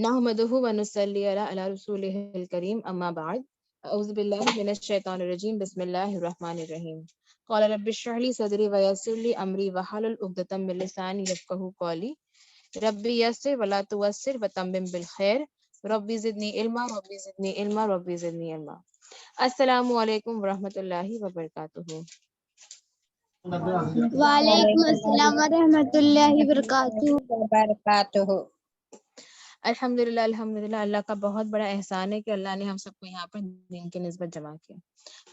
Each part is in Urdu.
نحمده ونصلي على رسوله الكريم اما بعد اعوذ بالله من الشيطان الرجيم بسم الله الرحمن الرحيم قال رب اشرح لي صدري ويسر لي امري واحلل عقدة من لساني يفقهوا قولي ربي يسر ولا تعسر وتمم بالخير ربي زدني علما ربي زدني علما ربي زدني علما. السلام علیکم ورحمۃ اللہ وبرکاتہ. وعلیکم السلام ورحمۃ اللہ وبرکاتہ. الحمدللہ اللہ کا بہت بڑا احسان ہے کہ اللہ نے ہم سب کو یہاں پر دین کی نسبت جمع کیا.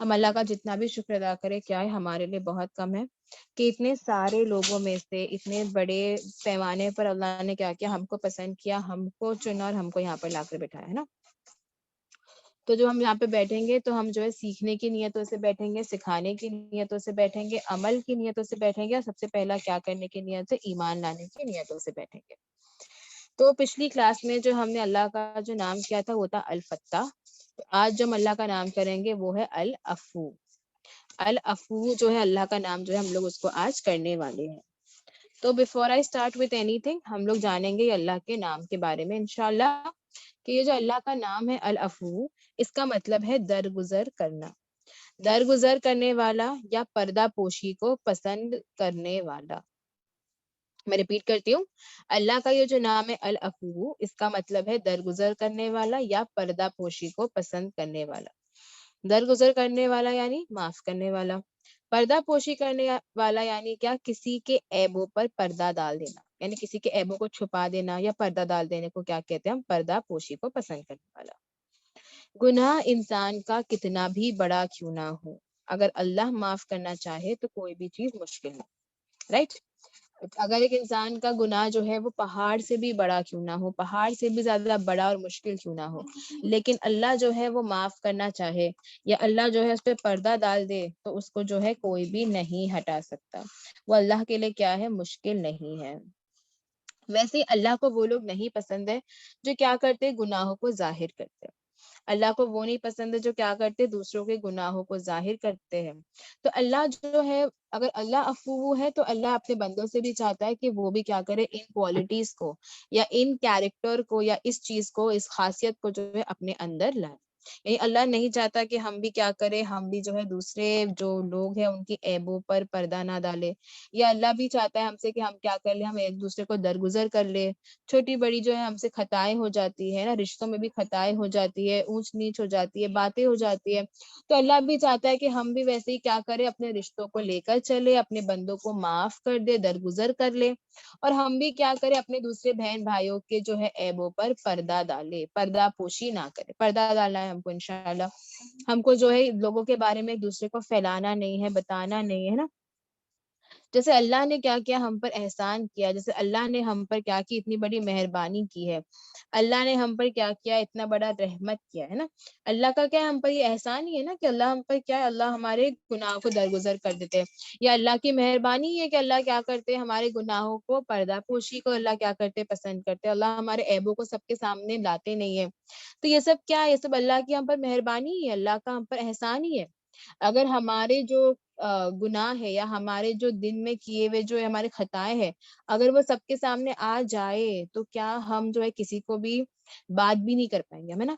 ہم اللہ کا جتنا بھی شکر ادا کرے کیا ہے ہمارے لیے بہت کم ہے کہ اتنے سارے لوگوں میں سے اتنے بڑے پیمانے پر اللہ نے کیا کیا، ہم کو پسند کیا، ہم کو چنا اور ہم کو یہاں پر لا کر بٹھایا ہے نا. تو جو ہم یہاں پہ بیٹھیں گے تو ہم جو ہے سیکھنے کی نیتوں سے بیٹھیں گے، سکھانے کی نیتوں سے بیٹھیں گے، عمل کی نیتوں سے بیٹھیں گے، اور سب سے پہلا کیا کرنے کی نیت سے ایمان لانے کی نیتوں سے بیٹھیں گے. تو پچھلی کلاس میں جو ہم نے اللہ کا جو نام کیا تھا وہ تھا الفتح. آج جو ہم اللہ کا نام کریں گے وہ ہے العفو. العفو جو ہے اللہ کا نام جو ہے ہم لوگ اس کو آج کرنے والے ہیں. تو before I start with any thing ہم لوگ جانیں گے اللہ کے نام کے بارے میں انشاءاللہ کہ یہ جو اللہ کا نام ہے العفو، اس کا مطلب ہے درگزر کرنا، درگزر کرنے والا یا پردہ پوشی کو پسند کرنے والا. میں ریپیٹ کرتی ہوں، اللہ کا یہ جو نام ہے العفو، اس کا مطلب ہے درگزر کرنے والا یا پردہ پوشی کو پسند کرنے والا. درگزر کرنے والا یعنی معاف کرنے والا، پردہ پوشی کرنے والا یعنی کیا، کسی کے عیبوں پر پردہ ڈال دینا، یعنی کسی کے عیبوں کو چھپا دینا یا پردہ ڈال دینے کو کیا کہتے ہیں ہم، پردہ پوشی کو پسند کرنے والا. گناہ انسان کا کتنا بھی بڑا کیوں نہ ہو، اگر اللہ معاف کرنا چاہے تو کوئی بھی چیز مشکل نہیں، رائٹ. اگر ایک انسان کا گناہ جو ہے وہ پہاڑ سے بھی بڑا کیوں نہ ہو، پہاڑ سے بھی زیادہ بڑا اور مشکل کیوں نہ ہو، لیکن اللہ جو ہے وہ معاف کرنا چاہے یا اللہ جو ہے اس پہ پردہ ڈال دے تو اس کو جو ہے کوئی بھی نہیں ہٹا سکتا. وہ اللہ کے لیے کیا ہے، مشکل نہیں ہے. ویسے اللہ کو وہ لوگ نہیں پسند ہے جو کیا کرتے، گناہوں کو ظاہر کرتے. اللہ کو وہ نہیں پسند ہے جو کیا کرتے، دوسروں کے گناہوں کو ظاہر کرتے ہیں. تو اللہ جو ہے، اگر اللہ عفو ہے تو اللہ اپنے بندوں سے بھی چاہتا ہے کہ وہ بھی کیا کرے، ان کوالٹیز کو یا ان کیریکٹر کو یا اس چیز کو، اس خاصیت کو جو ہے اپنے اندر لائے. یعنی اللہ نہیں چاہتا کہ ہم بھی کیا کریں، ہم بھی جو ہے دوسرے جو لوگ ہیں ان کی عیبوں پر پردہ نہ ڈالے، یا اللہ بھی چاہتا ہے ہم سے کہ ہم کیا کر لیں، ہم ایک دوسرے کو درگزر کر لے. چھوٹی بڑی جو ہے ہم سے خطائیں ہو جاتی ہے نا، رشتوں میں بھی خطائیں ہو جاتی ہے، اونچ نیچ ہو جاتی ہے، باتیں ہو جاتی ہے. تو اللہ بھی چاہتا ہے کہ ہم بھی ویسے ہی کیا کریں، اپنے رشتوں کو لے کر چلے، اپنے بندوں کو معاف کر دے، درگزر کر لے، اور ہم بھی کیا کریں، اپنے دوسرے بہن بھائیوں کے جو ہے عیبوں پر پردہ ڈالے، پردہ پوشی نہ کرے. پردہ ڈالنا ہے ہم کو انشاءاللہ، ہم کو جو ہے لوگوں کے بارے میں ایک دوسرے کو پھیلانا نہیں ہے، بتانا نہیں ہے نا. جیسے اللہ نے کیا کیا، ہم پر احسان کیا، جیسے اللہ نے ہم پر کیا کی، اتنی بڑی مہربانی کی ہے، اللہ نے ہم پر کیا کیا، اتنا بڑا رحمت کیا ہے نا. اللہ کا کیا ہم پر یہ احسان ہی ہے نا کہ اللہ ہم پر کیا ہے، اللہ ہمارے گناہوں کو درگزر کر دیتے ہیں. یا اللہ کی مہربانی ہے کہ اللہ کیا کرتے ہیں، ہمارے گناہوں کو، پردہ پوشی کو اللہ کیا کرتے، پسند کرتے. اللہ ہمارے عیبوں کو سب کے سامنے لاتے نہیں ہے. تو یہ سب کیا ہے، یہ سب اللہ کی ہم پر مہربانی ہی ہے، اللہ کا ہم پر احسان ہی ہے. اگر ہمارے جو گناہ ہے یا ہمارے جو دن میں کیے ہوئے جو ہمارے خطائیں ہیں، اگر وہ سب کے سامنے آ جائے تو کیا ہم جو ہے کسی کو بھی بات بھی نہیں کر پائیں گے ہم، ہے نا.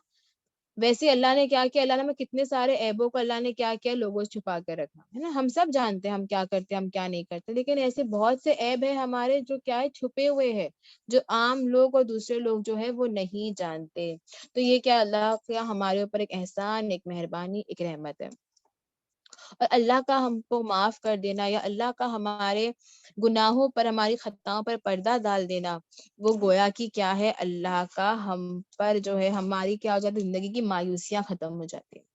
ویسے اللہ نے کیا کیا، اللہ نے ہمیں کتنے سارے عیبوں کو اللہ نے کیا کیا، لوگوں سے چھپا کر رکھا ہے نا. ہم سب جانتے ہیں ہم کیا کرتے ہیں، ہم کیا نہیں کرتے، لیکن ایسے بہت سے عیب ہیں ہمارے جو کیا ہے، چھپے ہوئے ہیں، جو عام لوگ اور دوسرے لوگ جو ہے وہ نہیں جانتے. تو یہ کیا اللہ کا ہمارے اوپر ایک احسان، ایک مہربانی، ایک رحمت ہے. اور اللہ کا ہم کو معاف کر دینا یا اللہ کا ہمارے گناہوں پر، ہماری خطاؤں پر پردہ ڈال دینا، وہ گویا کہ کیا ہے، اللہ کا ہم پر جو ہے، ہماری کیا ہو جاتی، زندگی کی مایوسیاں ختم ہو جاتی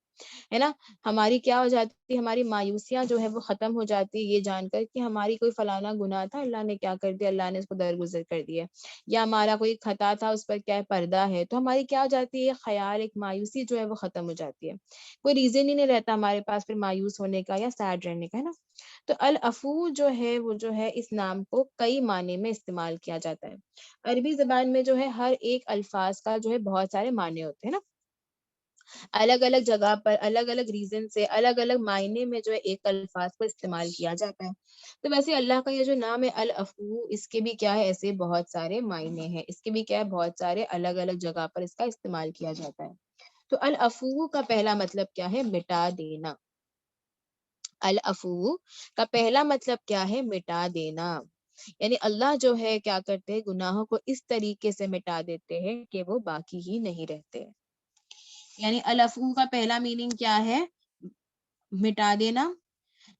ہے نا. ہماری کیا ہو جاتی، ہماری مایوسیاں جو ہے وہ ختم ہو جاتی ہے یہ جان کر کہ ہماری کوئی فلانا گناہ تھا، اللہ نے کیا کر دیا، اللہ نے اس کو درگزر کر دیا. یا ہمارا کوئی خطا تھا، اس پر کیا ہے، پردہ ہے، تو ہماری کیا ہو جاتی ہے، خیال، ایک مایوسی جو ہے وہ ختم ہو جاتی ہے. کوئی ریزن ہی نہیں رہتا ہمارے پاس پھر مایوس ہونے کا یا سیڈ رہنے کا، ہے نا. تو العفو جو ہے وہ جو ہے اس نام کو کئی معنی میں استعمال کیا جاتا ہے. عربی زبان میں جو ہے ہر ایک الفاظ کا جو ہے بہت سارے معنی ہوتے ہیں نا. الگ الگ جگہ پر الگ الگ ریزن سے الگ الگ معنی میں جو ہے ایک الفاظ کو استعمال کیا جاتا ہے. تو ویسے اللہ کا یہ جو نام ہے العفو، اس کے بھی کیا ہے ایسے بہت سارے معنی ہیں، اس کے بھی کیا ہے بہت سارے الگ الگ جگہ پر اس کا استعمال کیا جاتا ہے. تو العفو کا پہلا مطلب کیا ہے؟ مٹا دینا. العفو کا پہلا مطلب کیا ہے؟ مٹا دینا. یعنی اللہ جو ہے کیا کرتے ہیں؟ گناہوں کو اس طریقے سے مٹا دیتے ہیں کہ وہ باقی ہی نہیں رہتے. یعنی العفو کا پہلا میننگ کیا ہے؟ مٹا دینا.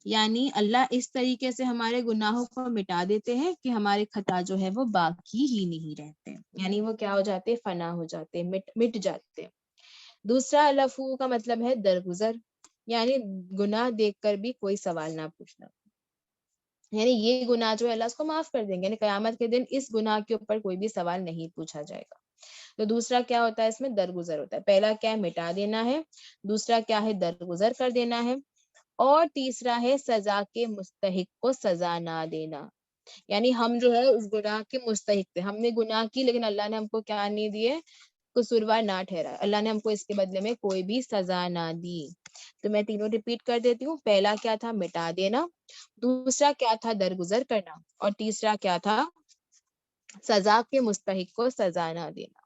یعنی اللہ اس طریقے سے ہمارے گناہوں کو مٹا دیتے ہیں کہ ہمارے خطا جو ہے وہ باقی ہی نہیں رہتے، یعنی وہ کیا ہو جاتے؟ فنا ہو جاتے، مٹ جاتے. دوسرا العفو کا مطلب ہے درگزر. یعنی گناہ دیکھ کر بھی کوئی سوال نہ پوچھنا، یعنی یہ گناہ جو ہے اللہ اس کو معاف کر دیں گے، یعنی قیامت کے دن اس گناہ کے اوپر کوئی بھی سوال نہیں پوچھا جائے گا. تو دوسرا کیا ہوتا ہے؟ اس میں درگزر ہوتا ہے. پہلا کیا ہے؟ مٹا دینا ہے. دوسرا کیا ہے؟ درگزر کر دینا ہے. اور تیسرا ہے سزا کے مستحق کو سزا نہ دینا. یعنی ہم جو ہے اس گناہ کے مستحق تھے، ہم نے گناہ کی لیکن اللہ نے ہم کو کیا نہیں دیے؟ قصوروار نہ ٹھہرا. اللہ نے ہم کو اس کے بدلے میں کوئی بھی سزا نہ دی. تو میں تینوں ریپیٹ کر دیتی ہوں. پہلا کیا تھا؟ مٹا دینا. دوسرا کیا تھا؟ درگزر کرنا. اور تیسرا کیا تھا؟ سزا کے مستحق کو سزا نہ دینا.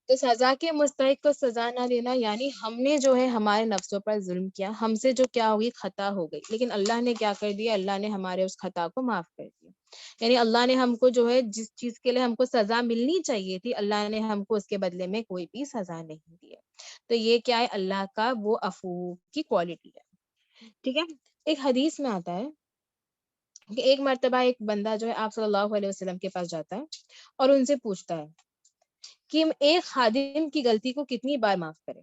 تو سزا کے مستحق کو سزا نہ دینا یعنی ہم نے جو ہے ہمارے نفسوں پر ظلم کیا، ہم سے جو کیا ہوگی؟ خطا ہو گئی، لیکن اللہ نے کیا کر دیا؟ اللہ نے ہمارے اس خطا کو معاف کر دیا. یعنی اللہ نے ہم کو جو ہے جس چیز کے لیے ہم کو سزا ملنی چاہیے تھی، اللہ نے ہم کو اس کے بدلے میں کوئی بھی سزا نہیں دی. تو یہ کیا ہے؟ اللہ کا وہ عفو کی کوالٹی ہے. ٹھیک ہے. ایک حدیث میں آتا ہے کہ ایک مرتبہ ایک بندہ جو ہے آپ صلی اللہ علیہ وسلم کے پاس جاتا ہے اور ان سے پوچھتا ہے کہ ایک خادم کی غلطی کو کتنی بار معاف کریں.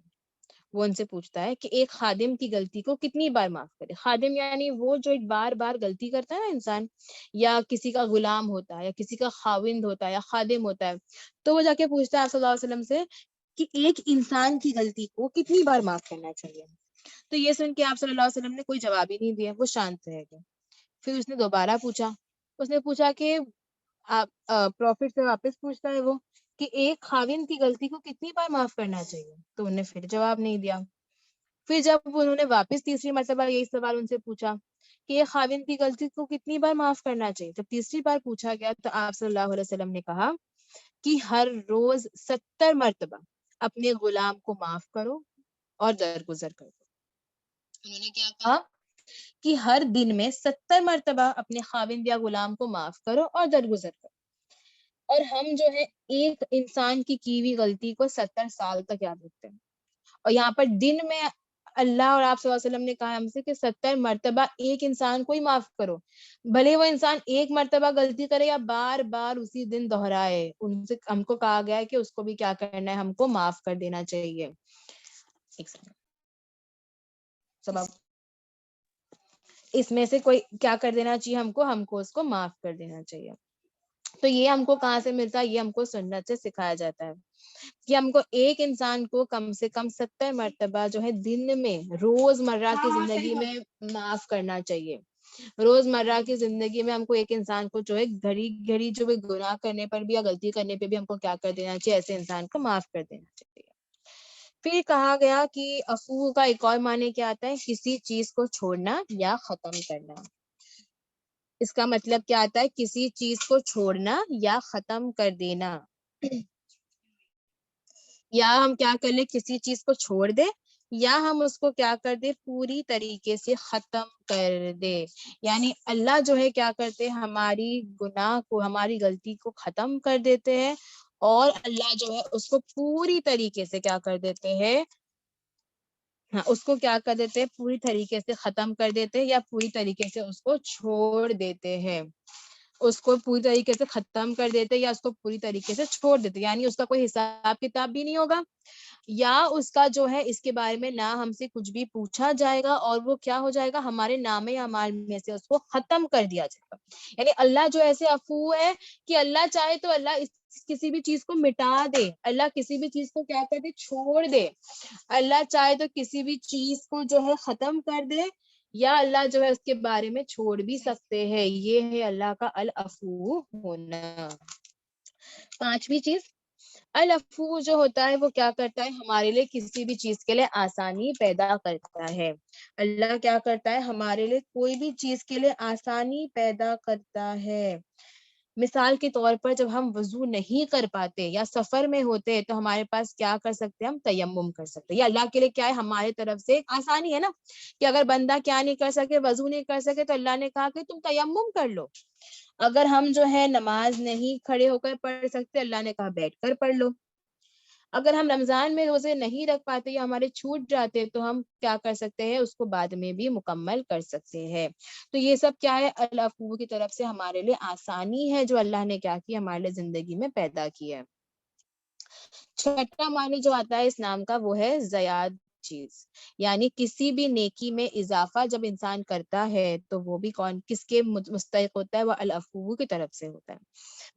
وہ ان سے پوچھتا ہے کہ ایک خادم کی غلطی کو کتنی بار معاف کرے. خادم یعنی وہ جو ایک بار بار غلطی کرتا ہے نا انسان، یا کسی کا غلام ہوتا ہے یا کسی کا خاوند ہوتا ہے یا خادم ہوتا ہے، تو وہ جا کے پوچھتا ہے آپ صلی اللہ علیہ وسلم سے کہ ایک انسان کی غلطی کو کتنی بار معاف کرنا چاہیے. تو یہ سن کے آپ صلی اللہ علیہ وسلم نے کوئی جواب ہی نہیں دیا، وہ شانت رہ گئے. پھر اس نے دوبارہ پوچھا. اس نے پوچھا کہ آپ پروفٹ سے واپس پوچھتا ہے وہ کہ ایک خاوند کی غلطی کو کتنی بار معاف کرنا چاہیے. تو انہوں نے پھر جواب نہیں دیا. پھر جب انہوں نے واپس تیسری مرتبہ یہی سوال ان سے پوچھا کہ ایک خاوند کی غلطی کو کتنی بار معاف کرنا چاہیے، جب تیسری بار پوچھا گیا تو آپ صلی اللہ علیہ وسلم نے کہا کہ ہر روز 70 مرتبہ اپنے غلام کو معاف کرو اور درگزر کرو. انہوں نے کیا کہا کہ ہر دن میں 70 مرتبہ اپنے خاوند یا غلام کو معاف کرو اور درگزر کرو. اور ہم جو ہے ایک انسان کی ہوئی غلطی کو 70 سال تک یاد رکھتے ہیں. اور یہاں پر دن میں اللہ اور آپ صلی اللہ علیہ وسلم نے کہا ہم سے کہ 70 مرتبہ ایک انسان کو ہی معاف کرو، بھلے وہ انسان ایک مرتبہ غلطی کرے یا بار بار اسی دن دہرائے. ان سے ہم کو کہا گیا ہے کہ اس کو بھی کیا کرنا ہے؟ ہم کو معاف کر دینا چاہیے. سبب اس میں سے کوئی کیا کر دینا چاہیے؟ ہم کو اس کو معاف کر دینا چاہیے. تو یہ ہم کو کہاں سے ملتا ہے؟ یہ ہم کو سنت سے سکھایا جاتا ہے کہ ہم کو ایک انسان کو کم سے کم 70 مرتبہ جو ہے دن میں روز مرہ کی زندگی میں معاف کرنا چاہیے. روز مرہ کی زندگی میں ہم کو ایک انسان کو جو ہے گھڑی گھڑی جو گناہ کرنے پر بھی یا غلطی کرنے پہ بھی ہم کو کیا کر دینا چاہیے؟ ایسے انسان کو معاف کر دینا چاہیے. پھر کہا گیا کہ عفو کا ایک اور معنی کیا آتا ہے؟ کسی چیز کو چھوڑنا یا ختم کرنا. اس کا مطلب کیا آتا ہے؟ کسی چیز کو چھوڑنا یا ختم کر دینا. یا ہم کیا کر لیں؟ کسی چیز کو چھوڑ دے یا ہم اس کو کیا کر دے؟ پوری طریقے سے ختم کر دے. یعنی اللہ جو ہے کیا کرتے؟ ہماری گناہ کو، ہماری غلطی کو ختم کر دیتے ہیں، اور اللہ جو ہے اس کو پوری طریقے سے کیا کر دیتے ہیں؟ اس کو کیا کر دیتے ہیں؟ پوری طریقے سے ختم کر دیتے ہیں یا پوری طریقے سے اس کو چھوڑ دیتے ہیں. اس کو پوری طریقے سے ختم کر دیتے یا اس کو پوری طریقے سے چھوڑ دیتے، یعنی اس کا کوئی حساب کتاب بھی نہیں ہوگا، یا اس کا جو ہے اس کے بارے میں نہ ہم سے کچھ بھی پوچھا جائے گا، اور وہ کیا ہو جائے گا؟ ہمارے نام اعمال میں سے اس کو ختم کر دیا جائے گا. یعنی اللہ جو ایسے عفو ہے کہ اللہ چاہے تو اللہ کسی بھی چیز کو مٹا دے، اللہ کسی بھی چیز کو کیا کر دے؟ چھوڑ دے. اللہ چاہے تو کسی بھی چیز کو جو ہے ختم کر دے، یا اللہ جو ہے اس کے بارے میں چھوڑ بھی سکتے ہیں. یہ ہے اللہ کا العفو ہونا. پانچویں چیز العفو جو ہوتا ہے وہ کیا کرتا ہے ہمارے لیے کسی بھی چیز کے لیے آسانی پیدا کرتا ہے. اللہ کیا کرتا ہے ہمارے لیے کوئی بھی چیز کے لیے آسانی پیدا کرتا ہے. مثال کے طور پر جب ہم وضو نہیں کر پاتے یا سفر میں ہوتے تو ہمارے پاس کیا کر سکتے ہیں, ہم تیمم کر سکتے ہیں. یہ اللہ کے لیے کیا ہے ہمارے طرف سے ایک آسانی ہے نا, کہ اگر بندہ کیا نہیں کر سکے, وضو نہیں کر سکے, تو اللہ نے کہا کہ تم تیمم کر لو. اگر ہم جو ہے نماز نہیں کھڑے ہو کر پڑھ سکتے, اللہ نے کہا بیٹھ کر پڑھ لو. اگر ہم رمضان میں روزے نہیں رکھ پاتے یا ہمارے چھوٹ جاتے تو ہم کیا کر سکتے ہیں, اس کو بعد میں بھی مکمل کر سکتے ہیں. تو یہ سب کیا ہے العفو کی طرف سے ہمارے لیے آسانی ہے جو اللہ نے کیا کی ہمارے لیے زندگی میں پیدا کی ہے. چھٹا معنی جو آتا ہے اس نام کا وہ ہے زیاد چیز, یعنی کسی بھی نیکی میں اضافہ جب انسان کرتا ہے تو وہ بھی کس کے مستحق ہوتا ہے, وہ العفو کی طرف سے ہوتا ہے.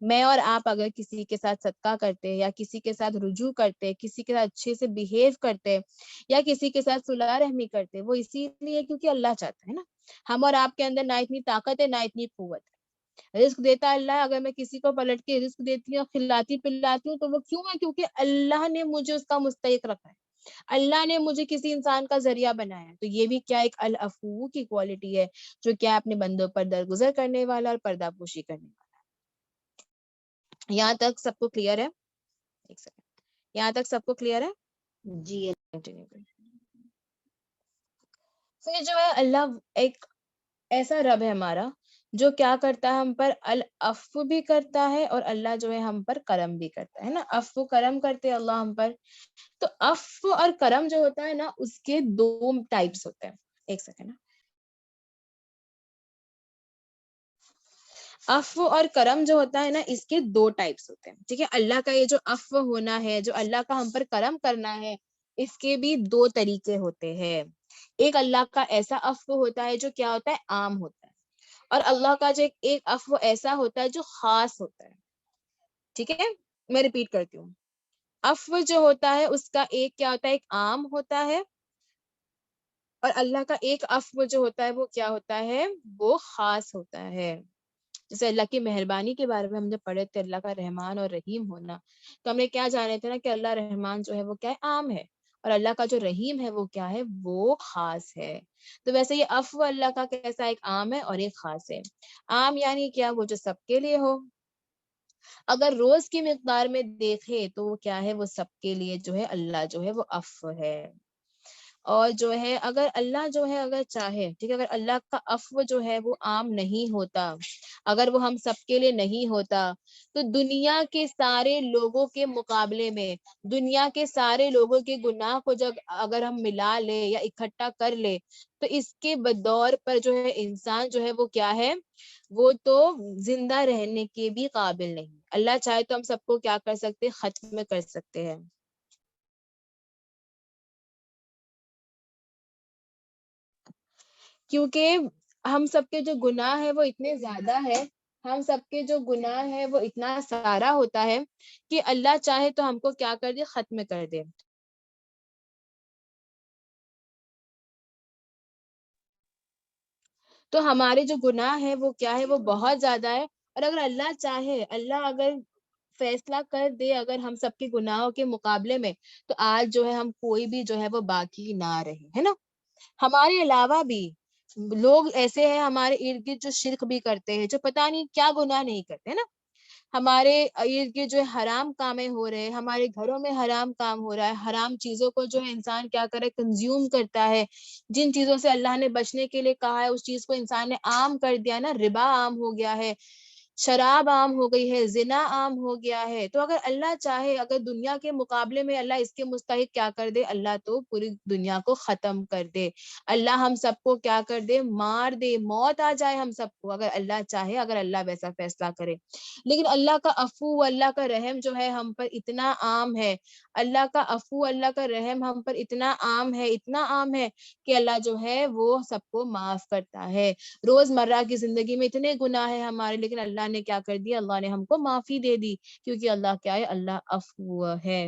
میں اور آپ اگر کسی کے ساتھ صدقہ کرتے یا کسی کے ساتھ رجوع کرتے, کسی کے ساتھ اچھے سے بیہیو کرتے یا کسی کے ساتھ صلح رحمی کرتے, وہ اسی لیے کیونکہ اللہ چاہتا ہے نا. ہم اور آپ کے اندر نہ اتنی طاقت ہے نہ اتنی قوت ہے. رزق دیتا اللہ, اگر میں کسی کو پلٹ کے رزق دیتی ہوں, کھلاتی پلاتی ہوں, تو وہ کیوں ہے, کیونکہ اللہ نے مجھے اس کا مستحق رکھا ہے, اللہ نے مجھے کسی انسان کا ذریعہ بنایا ہے. تو یہ بھی کیا ایک العفو کی کوالٹی ہے جو کیا اپنے بندوں پر درگزر کرنے والا اور پردہ پوشی کرنے والا. یہاں تک سب کو کلیئر ہے؟ ایک سیکنڈ, یہاں تک سب کو کلیئر ہے؟ جی پھر جو ہے اللہ ایک ایسا رب ہے ہمارا جو کیا کرتا ہے ہم پر العفو بھی کرتا ہے, اور اللہ جو ہے ہم پر کرم بھی کرتا ہے نا. عفو کرم کرتے اللہ ہم پر. تو عفو اور کرم جو ہوتا ہے نا اس کے دو ٹائپس ہوتے ہیں. ایک سیکنڈ. عفو اور کرم جو ہوتا ہے نا اس کے دو ٹائپس ہوتے ہیں, ٹھیک ہے. اللہ کا یہ جو عفو ہونا ہے, جو اللہ کا ہم پر کرم کرنا ہے, اس کے بھی دو طریقے ہوتے ہیں. ایک اللہ کا ایسا عفو ہوتا ہے جو کیا ہوتا ہے عام ہوتا ہے, اور اللہ کا جو ایک عفو ایسا ہوتا ہے جو خاص ہوتا ہے. ٹھیک ہے, میں ریپیٹ کرتی ہوں. عفو جو ہوتا ہے اس کا ایک کیا ہوتا ہے, ایک عام ہوتا ہے, اور اللہ کا ایک عفو جو ہوتا ہے وہ کیا ہوتا ہے, وہ خاص ہوتا ہے. جیسے اللہ کی مہربانی کے بارے میں ہم جب پڑھے تھے, اللہ کا رحمان اور رحیم ہونا, تو ہم نے کیا جانے تھے نا کہ اللہ رحمان جو ہے وہ کیا ہے عام ہے, اور اللہ کا جو رحیم ہے وہ کیا ہے, وہ خاص ہے. تو ویسے یہ عفو اللہ کا کیسا ایک عام ہے اور ایک خاص ہے. عام یعنی کیا, وہ جو سب کے لیے ہو. اگر روز کی مقدار میں دیکھے تو وہ کیا ہے, وہ سب کے لیے جو ہے اللہ جو ہے وہ عفو ہے. اور جو ہے اگر اللہ جو ہے اگر چاہے, ٹھیک ہے, اگر اللہ کا عفو جو ہے وہ عام نہیں ہوتا, اگر وہ ہم سب کے لیے نہیں ہوتا, تو دنیا کے سارے لوگوں کے مقابلے میں دنیا کے سارے لوگوں کے گناہ کو جب اگر ہم ملا لے یا اکٹھا کر لے, تو اس کے بدور پر جو ہے انسان جو ہے وہ کیا ہے, وہ تو زندہ رہنے کے بھی قابل نہیں. اللہ چاہے تو ہم سب کو کیا کر سکتے, ختم کر سکتے ہیں. کیونکہ ہم سب کے جو گناہ ہے وہ اتنے زیادہ ہے, ہم سب کے جو گناہ ہے وہ اتنا سارا ہوتا ہے کہ اللہ چاہے تو ہم کو کیا کر دے, ختم کر دے. تو ہمارے جو گناہ ہے وہ کیا ہے, وہ بہت زیادہ ہے. اور اگر اللہ چاہے, اللہ اگر فیصلہ کر دے اگر ہم سب کے گناہوں کے مقابلے میں, تو آج جو ہے ہم کوئی بھی جو ہے وہ باقی نہ رہے, ہے نا. ہمارے علاوہ بھی لوگ ایسے ہیں ہمارے ارد گرد جو شرک بھی کرتے ہیں, جو پتہ نہیں کیا گناہ نہیں کرتے نا. ہمارے ارد گرد جو حرام کامیں ہو رہے ہیں, ہمارے گھروں میں حرام کام ہو رہا ہے, حرام چیزوں کو جو ہے انسان کیا کرے, کنزیوم کرتا ہے. جن چیزوں سے اللہ نے بچنے کے لیے کہا ہے اس چیز کو انسان نے عام کر دیا نا. ربا عام ہو گیا ہے, شراب عام ہو گئی ہے, زنا عام ہو گیا ہے. تو اگر اللہ چاہے, اگر دنیا کے مقابلے میں اللہ اس کے مستحق کیا کر دے, اللہ تو پوری دنیا کو ختم کر دے. اللہ ہم سب کو کیا کر دے, مار دے, موت آ جائے ہم سب کو, اگر اللہ چاہے, اگر اللہ ویسا فیصلہ کرے. لیکن اللہ کا عفو, اللہ کا رحم جو ہے ہم پر اتنا عام ہے, اللہ کا عفو, اللہ کا رحم ہم پر اتنا عام ہے, اتنا عام ہے کہ اللہ جو ہے وہ سب کو معاف کرتا ہے. روز مرہ کی زندگی میں اتنے گناہ ہیں ہمارے, لیکن اللہ نے کیا کر دیا, اللہ نے ہم کو معافی دے دی, کیونکہ اللہ کیا ہے, اللہ عفو ہے.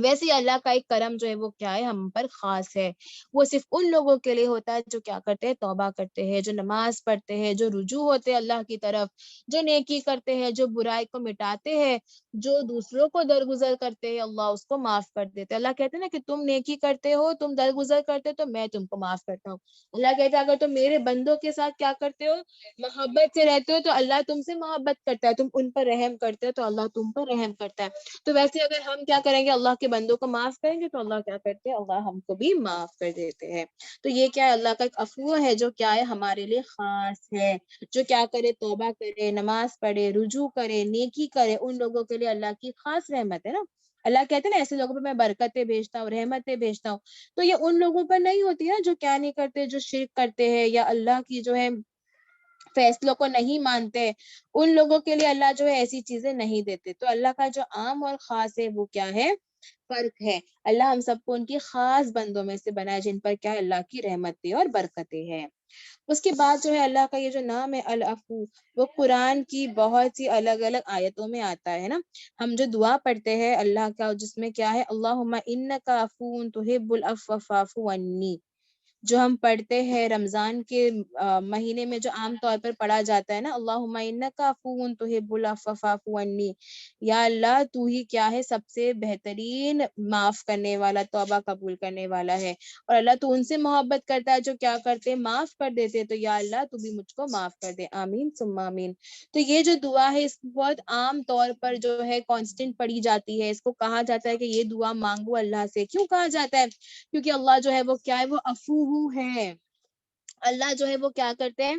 ویسے ہی اللہ کا ایک کرم جو ہے وہ کیا ہے ہم پر خاص ہے، وہ صرف ان لوگوں کے لیے ہوتا ہے جو کیا کرتے ہیں، توبہ کرتے ہیں، جو نماز پڑھتے ہیں، جو رجوع ہوتے ہیں اللہ کی طرف، جو نیکی کرتے ہیں، جو برائی کو مٹاتے ہیں، جو دوسروں کو درگزر کرتے ہیں، اللہ اس کو معاف کر دیتے ہیں۔ اللہ کہتے ہیں نا کہ تم نیکی کرتے ہو، تم درگزر کرتے ہو تو میں تم کو معاف کرتا ہوں۔ اللہ کہتے ہیں اگر تم میرے بندوں کے ساتھ کیا کرتے ہو، محبت سے رہتے ہو تو اللہ تم سے محبت کرتا ہے، تم ان پر رحم کرتے ہو تو اللہ تم پر رحم کرتا ہے۔ تو ویسے اگر ہم کیا کریں گے، اللہ کے بندوں کو معاف کریں گے تو اللہ کیا کرتے ہیں، اللہ ہم کو بھی معاف کر دیتے ہیں۔ تو یہ کیا ہے، اللہ کا ایک عفو ہے جو کیا ہے ہمارے لیے خاص ہے، جو کیا کرے، توبہ کرے، نماز پڑھے، رجوع کرے، نیکی کرے، ان لوگوں کے لیے اللہ کی خاص رحمت ہے نا۔ اللہ کہتے ہیں نا ایسے لوگوں پہ میں برکتیں بھیجتا ہوں، رحمتیں بھیجتا ہوں، تو یہ ان لوگوں پر نہیں ہوتی ہے جو کیا نہیں کرتے، جو شرک کرتے ہیں یا اللہ کی جو ہے فیصلوں کو نہیں مانتے، ان لوگوں کے لیے اللہ جو ہے ایسی چیزیں نہیں دیتے۔ تو اللہ کا جو عام اور خاص ہے وہ کیا ہے، فرق ہے۔ اللہ ہم سب کو ان کی خاص بندوں میں سے بنائے جن پر کیا ہے اللہ کی رحمتیں اور برکتیں ہیں۔ اس کے بعد جو ہے اللہ کا یہ جو نام ہے العفو، وہ قرآن کی بہت سی الگ الگ آیتوں میں آتا ہے نا۔ ہم جو دعا پڑھتے ہیں اللہ کا، جس میں کیا ہے، اللہم انک عفو تحب العفو فاعف عنی، جو ہم پڑھتے ہیں رمضان کے مہینے میں، جو عام طور پر پڑھا جاتا ہے نا، اللہم انک عفو تحب العفو فاعف عنی، یا اللہ تو ہی کیا ہے سب سے بہترین معاف کرنے والا، توبہ قبول کرنے والا ہے، اور اللہ تو ان سے محبت کرتا ہے جو کیا کرتے ہیں، معاف کر دیتے، تو یا اللہ تو بھی مجھ کو معاف کر دے، آمین ثم آمین۔ تو یہ جو دعا ہے اس کو بہت عام طور پر جو ہے کانسٹنٹ پڑھی جاتی ہے، اس کو کہا جاتا ہے کہ یہ دعا مانگو اللہ سے۔ کیوں کہا جاتا ہے؟ کیونکہ اللہ جو ہے وہ کیا ہے، وہ عفو ہے، اللہ جو ہے وہ کیا کرتے ہیں،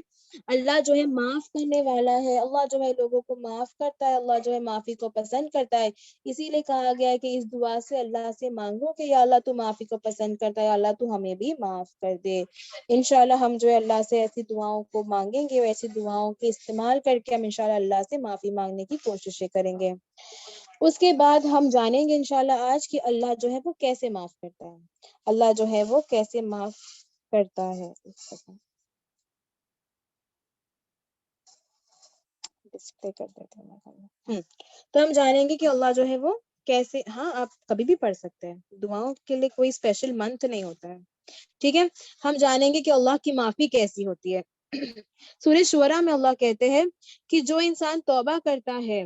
اللہ جو ہے معاف کرنے والا ہے، اللہ جو ہے لوگوں کو معاف کرتا ہے، اللہ جو ہے معافی کو پسند کرتا ہے۔ اسی لیے کہا گیا ہے کہ اس دعا سے اللہ سے مانگو کہ یا اللہ تو معافی کو پسند کرتا ہے، یا اللہ تو ہمیں بھی معاف کر دے۔ انشاءاللہ ہم جو ہے اللہ سے ایسی دعاؤں کو مانگیں گے، ایسی دعاؤں کے استعمال کر کے ہم انشاءاللہ اللہ سے معافی مانگنے کی کوششیں کریں گے۔ اس کے بعد ہم جانیں گے انشاءاللہ آج کہ اللہ جو ہے وہ کیسے معاف کرتا ہے، اللہ جو ہے وہ کیسے معاف کرتا ہے۔ ڈسپلے کر دیتے ہیں۔ تو ہم جانیں گے کہ اللہ جو ہے وہ کیسے، ہاں آپ کبھی بھی پڑھ سکتے ہیں، دعاؤں کے لیے کوئی اسپیشل منتھ نہیں ہوتا ہے، ٹھیک ہے۔ ہم جانیں گے کہ اللہ کی معافی کیسی ہوتی ہے۔ سورہ شورہ میں اللہ کہتے ہیں کہ جو انسان توبہ کرتا ہے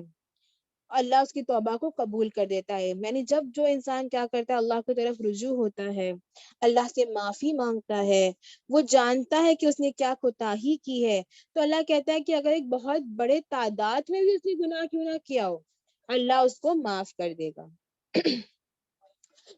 اللہ اس کی توبہ کو قبول کر دیتا ہے، یعنی جب جو انسان کیا کرتا ہے، اللہ کی طرف رجوع ہوتا ہے، اللہ سے معافی مانگتا ہے، وہ جانتا ہے کہ اس نے کیا کوتاہی کی ہے، تو اللہ کہتا ہے کہ اگر ایک بہت بڑے تعداد میں بھی اس نے گناہ کیوں نہ کیا ہو، اللہ اس کو معاف کر دے گا۔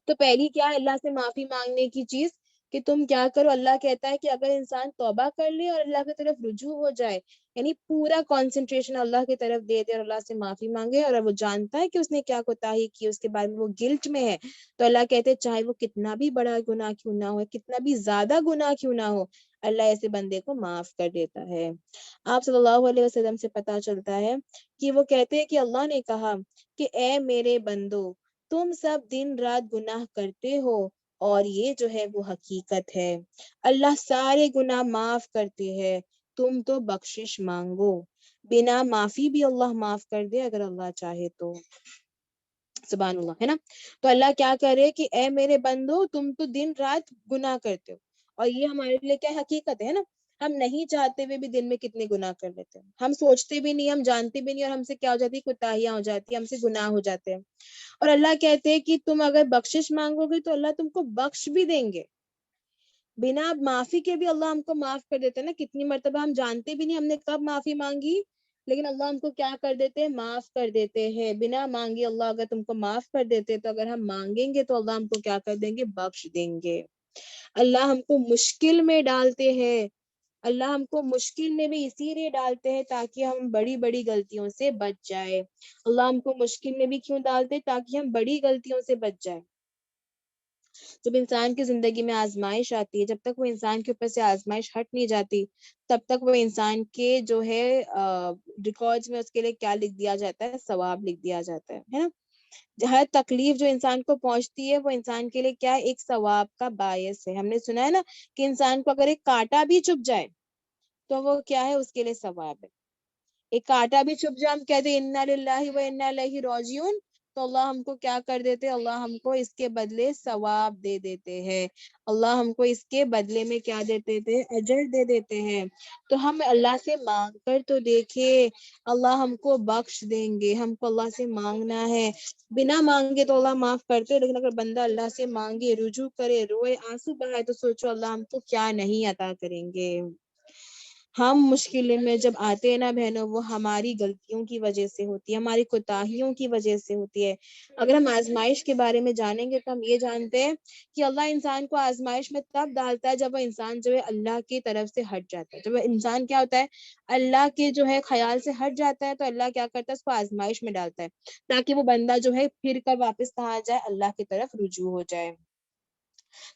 تو پہلی کیا ہے اللہ سے معافی مانگنے کی چیز، کہ تم کیا کرو، اللہ کہتا ہے کہ اگر انسان توبہ کر لے اور اللہ کی طرف رجوع ہو جائے، یعنی پورا کنسنٹریشن اللہ کی طرف دے دے اور اللہ سے معافی مانگے، اور وہ جانتا ہے کہ اس نے کیا کوتاہی کی، اس کے بعد میں وہ گلٹ میں ہے، تو اللہ کہتے ہیں چاہے وہ کتنا بھی بڑا گناہ کیوں نہ ہو، کتنا بھی زیادہ گناہ کیوں نہ ہو، اللہ ایسے بندے کو معاف کر دیتا ہے۔ آپ صلی اللہ علیہ وسلم سے پتہ چلتا ہے کہ وہ کہتے ہیں کہ اللہ نے کہا کہ اے میرے بندو، تم سب دن رات گناہ کرتے ہو اور یہ جو ہے وہ حقیقت ہے، اللہ سارے گناہ معاف کرتے ہیں، تم تو بخشش مانگو، بنا معافی بھی اللہ معاف کر دے اگر اللہ چاہے تو، سبحان اللہ، ہے نا۔ تو اللہ کیا کرے کہ اے میرے بندو، تم تو دن رات گناہ کرتے ہو، اور یہ ہمارے لیے کیا حقیقت ہے نا، ہم نہیں چاہتے ہوئے بھی دن میں کتنے گناہ کر لیتے ہیں، ہم سوچتے بھی نہیں، ہم جانتے بھی نہیں، اور ہم سے کیا ہو جاتی ہے، کوتاہیاں ہو جاتی ہیں، ہم سے گناہ ہو جاتے ہیں، اور اللہ کہتے ہیں کہ تم اگر بخشش مانگو گے تو اللہ تم کو بخش بھی دیں گے، بنا معافی کے بھی اللہ ہم کو معاف کر دیتے ہیں نا۔ کتنی مرتبہ ہم جانتے بھی نہیں ہم نے کب معافی مانگی، لیکن اللہ ہم کو کیا کر دیتے ہیں، معاف کر دیتے ہیں، بنا مانگے اللہ اگر تم کو معاف کر دیتے، تو اگر ہم مانگیں گے تو اللہ ہم کو کیا کر دیں گے، بخش دیں گے۔ اللہ ہم کو مشکل میں ڈالتے ہیں، اللہ ہم کو مشکل میں بھی اسی لیے ڈالتے ہیں تاکہ ہم بڑی بڑی غلطیوں سے بچ جائے۔ اللہ ہم کو مشکل میں بھی کیوں ڈالتے، تاکہ ہم بڑی غلطیوں سے بچ جائیں۔ جب انسان کی زندگی میں آزمائش آتی ہے، جب تک وہ انسان کے اوپر سے آزمائش ہٹ نہیں جاتی، تب تک وہ انسان کے جو ہے ریکارڈز میں اس کے لیے کیا لکھ دیا جاتا ہے، ثواب لکھ دیا جاتا ہے نا۔ ہر تکلیف جو انسان کو پہنچتی ہے وہ انسان کے لیے کیا ہے، ایک ثواب کا باعث ہے۔ ہم نے سنا ہے نا کہ انسان کو اگر ایک کانٹا بھی چبھ جائے تو وہ کیا ہے، اس کے لیے ثواب ہے۔ ایک کانٹا بھی چبھ جائے، ہم کہتے ہیں انا للہ و انا الیہ راجعون، تو اللہ ہم کو کیا کر دیتے, اللہ ہم کو اس کے بدلے ثواب دے دیتے ہیں, اللہ ہم کو اس کے بدلے میں کیا دیتے تھے, اجر دے دیتے ہیں. تو ہم اللہ سے مانگ کر تو دیکھے, اللہ ہم کو بخش دیں گے. ہم کو اللہ سے مانگنا ہے, بنا مانگے تو اللہ معاف کرتے, لیکن اگر بندہ اللہ سے مانگے, رجوع کرے, روئے, آنسو بہائے, تو سوچو اللہ ہم کو کیا نہیں عطا کریں گے. ہم مشکل میں جب آتے ہیں نا بہنوں, وہ ہماری غلطیوں کی وجہ سے ہوتی ہے, ہماری کوتاہیوں کی وجہ سے ہوتی ہے. اگر ہم آزمائش کے بارے میں جانیں گے تو ہم یہ جانتے ہیں کہ اللہ انسان کو آزمائش میں تب ڈالتا ہے جب وہ انسان جو ہے اللہ کی طرف سے ہٹ جاتا ہے. جب وہ انسان کیا ہوتا ہے, اللہ کے جو ہے خیال سے ہٹ جاتا ہے, تو اللہ کیا کرتا ہے, اس کو آزمائش میں ڈالتا ہے تاکہ وہ بندہ جو ہے پھر کر واپس کہاں جائے, اللہ کی طرف رجوع ہو جائے.